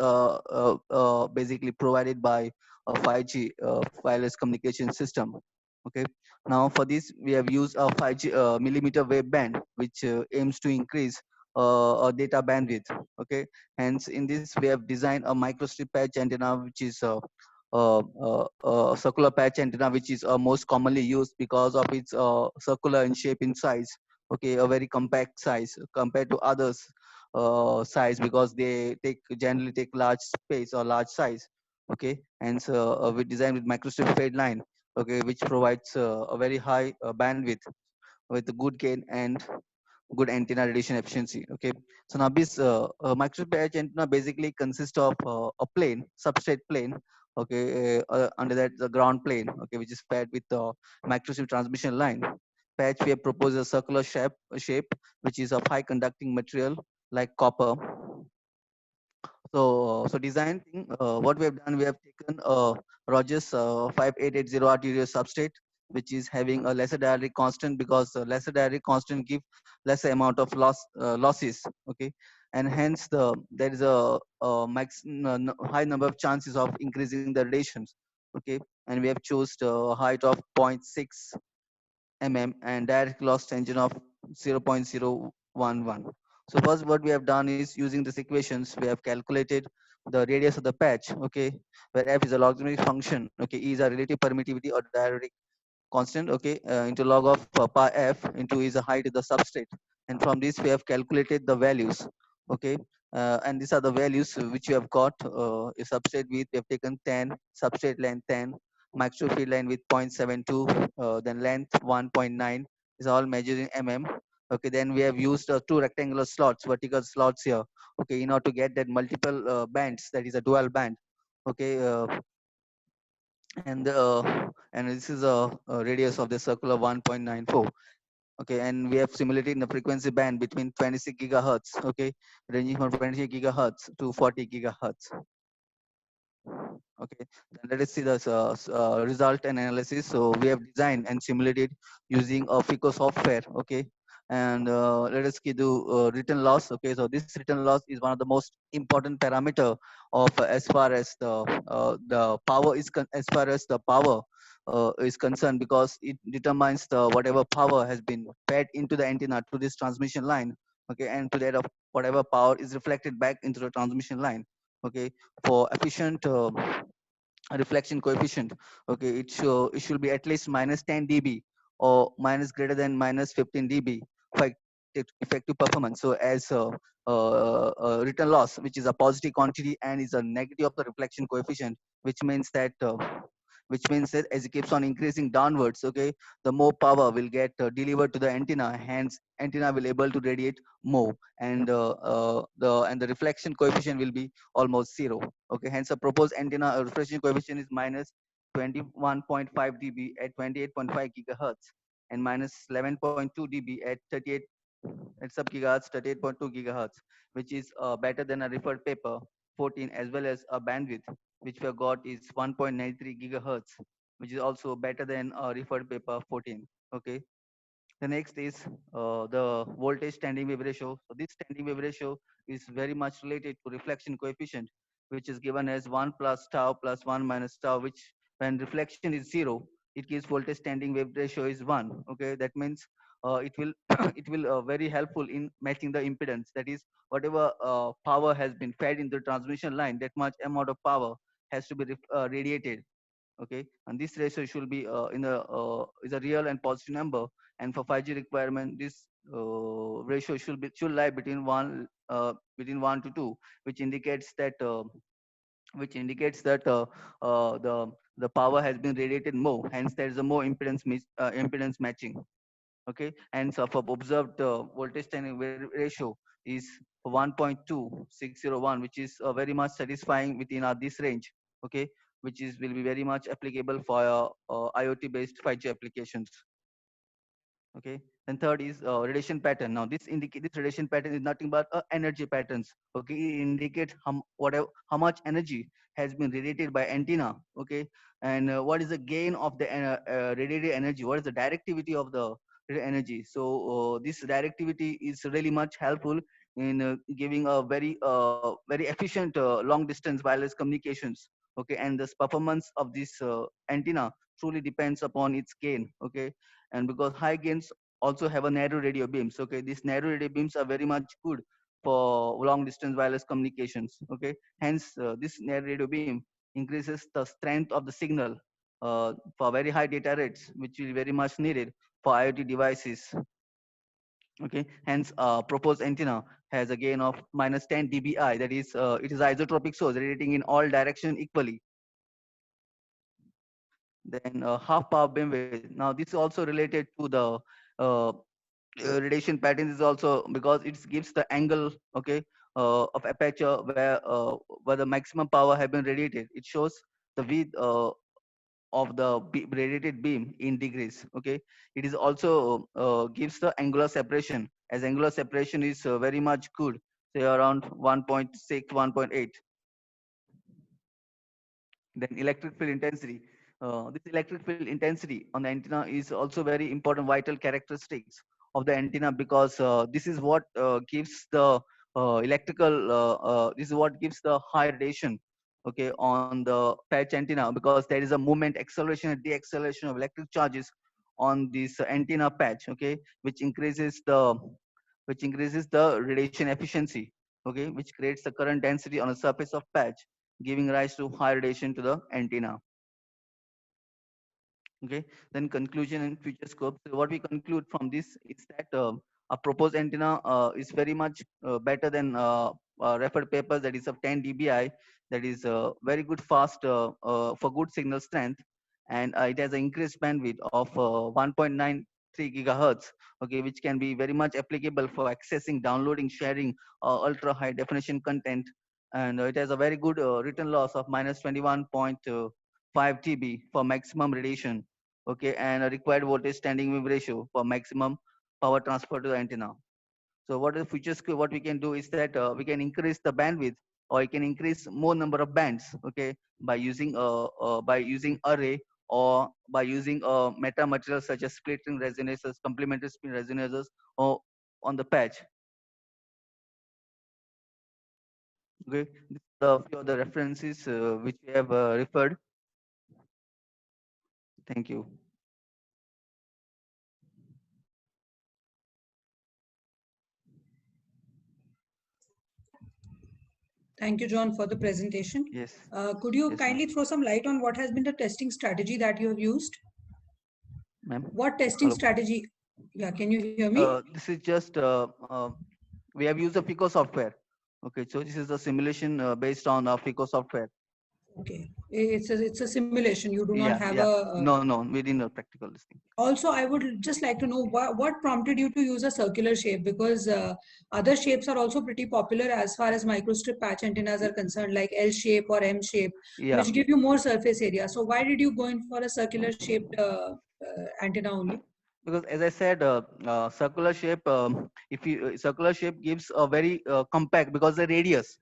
basically provided by a 5G wireless communication system. Okay, now for this, we have used a 5G millimeter wave band, which aims to increase data bandwidth. Okay, hence in this we have designed a microstrip patch antenna, which is circular patch antenna, which is most commonly used because of its circular in shape in size. Okay, a very compact size compared to others size, because they generally take large space or large size. Okay, and so we designed with microstrip fade line, okay, which provides a very high bandwidth with a good gain and good antenna radiation efficiency. Okay, so now this microstrip patch antenna basically consists of a plane, substrate plane. Okay, under that the ground plane. Okay, which is fed with microstrip transmission line. Patch we have proposed a circular shape, which is of high conducting material like copper. So design thing, what we have done, we have taken Rogers 5880 arterial substrate, which is having a lesser dielectric constant, because lesser dielectric constant give lesser amount of losses. Okay, and hence there is high number of chances of increasing the radiations. Okay, and we have chose the height of 0.6 and direct loss tangent of 0.011. So first what we have done is, using these equations, we have calculated the radius of the patch, okay, where f is a logarithmic function, okay, E is a relative permittivity or dielectric constant, okay, into log of pi f into is a height of the substrate. And from this we have calculated the values. Okay, and these are the values which you have got. A substrate width we have taken 10, substrate length 10, microfield line with 0.72, then length 1.9, is all measured in mm. Okay, then we have used two rectangular slots, vertical slots here, okay, in order to get that multiple bands, that is a dual band. Okay, and this is a radius of the circular 1.94. Okay, and we have simulated in the frequency band between 26 gigahertz, okay, ranging from 26 gigahertz to 40 gigahertz. Okay, then let us see the result and analysis. So we have designed and simulated using a FICO software. Okay, and let us do return loss. Okay, so this return loss is one of the most important parameter of as far as the power is as far as the power is concerned, because it determines the whatever power has been fed into the antenna to this transmission line. Okay, and to that of whatever power is reflected back into the transmission line. Okay, for efficient reflection coefficient, okay, it should be at least minus 10 dB or minus greater than minus 15 dB for effective performance. So as return loss, which is a positive quantity and is a negative of the reflection coefficient, which means that as it keeps on increasing downwards, okay, the more power will get delivered to the antenna, hence antenna will able to radiate more, and the reflection coefficient will be almost zero. Okay, hence a proposed antenna reflection coefficient is minus 21.5 dB at 28.5 gigahertz and minus 11.2 dB at 38 at sub gigahertz, 38.2 gigahertz, which is better than a referred paper 14, as well as a bandwidth which we have got is 1.93 gigahertz, which is also better than a referred paper 14. Okay, the next is the voltage standing wave ratio. So this standing wave ratio is very much related to reflection coefficient, which is given as 1 plus tau plus 1 minus tau, which when reflection is 0, it gives voltage standing wave ratio is 1. Okay, that means it will it will very helpful in matching the impedance. That is, whatever power has been fed in the transmission line, that much amount of power has to be radiated. Okay, and this ratio should be is a real and positive number. And for 5G requirement, this ratio should lie between between 1 to 2, which indicates that the power has been radiated more, hence there is a more impedance matching. Okay, and so for observed voltage standing ratio is 1.2601, which is very much satisfying within this range. Okay, which is will be very much applicable for IoT based 5G applications. Okay. Then third is radiation pattern. Now this radiation pattern is nothing but energy patterns. Okay, it indicates how much energy has been radiated by antenna. Okay, and what is the gain of the radiated energy? What is the directivity of the energy? So this directivity is really much helpful in giving a very efficient long distance wireless communications. Okay, and this performance of this antenna truly depends upon its gain. Okay, and because high gains also have a narrow radio beams. Okay, these narrow radio beams are very much good for long distance wireless communications. Okay, hence this narrow radio beam increases the strength of the signal for very high data rates, which is very much needed for IoT devices. Okay, hence proposed antenna has a gain of minus 10 dBi. That is, it is isotropic source radiating in all direction equally. Then half power beamwidth. Now this is also related to the uh, radiation patterns is also because it gives the angle, okay, of aperture where the maximum power have been radiated. It shows the width of the radiated beam in degrees. Okay, it is also gives the angular separation, as angular separation is very much good, say around 1.6 1.8. Then electric field intensity. This electric field intensity on the antenna is also very important vital characteristics of the antenna, because this is what gives the this is what gives the high radiation, okay, on the patch antenna, because there is a movement acceleration and deacceleration of electric charges on this antenna patch. Okay, which increases the radiation efficiency. Okay, which creates the current density on the surface of patch, giving rise to high radiation to the antenna. Okay, then conclusion and future scope. So what we conclude from this is that a proposed antenna is very much better than referred papers, that is of 10 dBi, that is very good fast for good signal strength, and it has an increased bandwidth of 1.93 gigahertz. Okay, which can be very much applicable for accessing, downloading, sharing ultra high definition content, and it has a very good return loss of minus 21.5 dB for maximum radiation. Okay, and a required voltage standing wave ratio for maximum power transfer to the antenna. So what is the future skill? What we can do is that we can increase the bandwidth, or you can increase more number of bands. Okay, by using array, or by using meta materials such as split ring resonators, complementary spin resonators, or on the patch. Okay, this is a few of the references which we have referred. Thank you. Thank you, John, for the presentation. Yes. Could you Yes, kindly throw some light on what has been the testing strategy that you have used? ma'am. What testing Hello. strategy? Yeah, can you hear me? This is just we have used the FICO software. Okay, so this is a simulation based on FICO software. Okay, it's a simulation. You do not Yeah, have yeah. a. No, we didn't know practical listing. Also, I would just like to know what prompted you to use a circular shape, because other shapes are also pretty popular as far as microstrip patch antennas are concerned, like L shape or M shape, Yeah, which give you more surface area. So why did you go in for a circular shaped antenna only? because as I said, circular shape. If you circular shape gives a very compact, because the radius.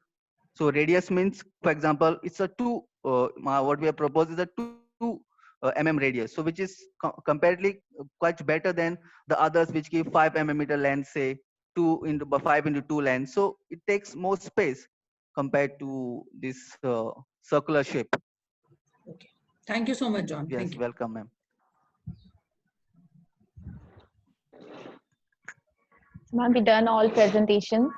So radius means, for example, it's a two. What we have proposed is a 2 mm radius, so which is comparatively quite better than the others, which give 5 mm length, say 5 into 2 length. So it takes more space compared to this circular shape. Okay, thank you so much, John. Yes, Thank you. welcome, ma'am. Ma'am, we done all presentations.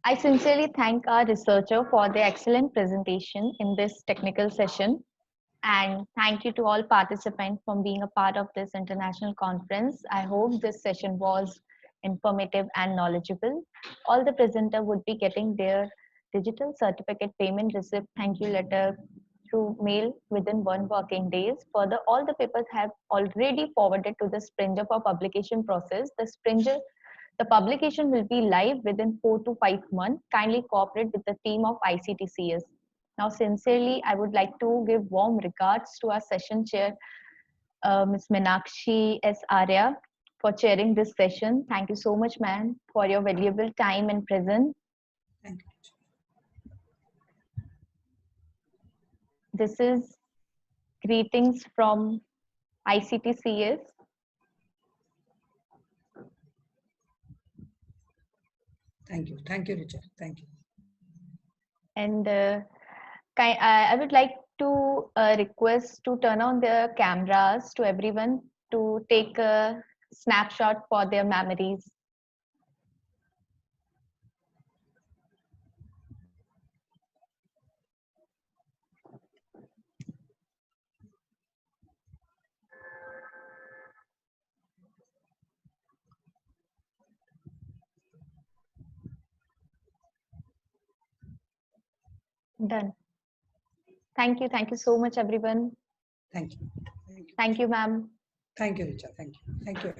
I sincerely thank our researcher for the excellent presentation in this technical session. And thank you to all participants for being a part of this international conference. I hope this session was informative and knowledgeable. All the presenter would be getting their digital certificate payment receipt thank you letter through mail within 1 working days. Further, all the papers have already forwarded to the Springer for publication process. The publication will be live within 4 to 5 months. Kindly cooperate with the team of ICTCS. Now, sincerely, I would like to give warm regards to our session chair, Ms. Meenakshi S. Arya, for chairing this session. Thank you so much, ma'am, for your valuable time and presence. Thank you. This is greetings from ICTCS. Thank you. Thank you, Richa. Thank you. And I would like to request to turn on the cameras to everyone to take a snapshot for their memories. Done. Thank you. Thank you so much, everyone. Thank you. Thank you, ma'am. Thank you, Richa. Thank you. Thank you.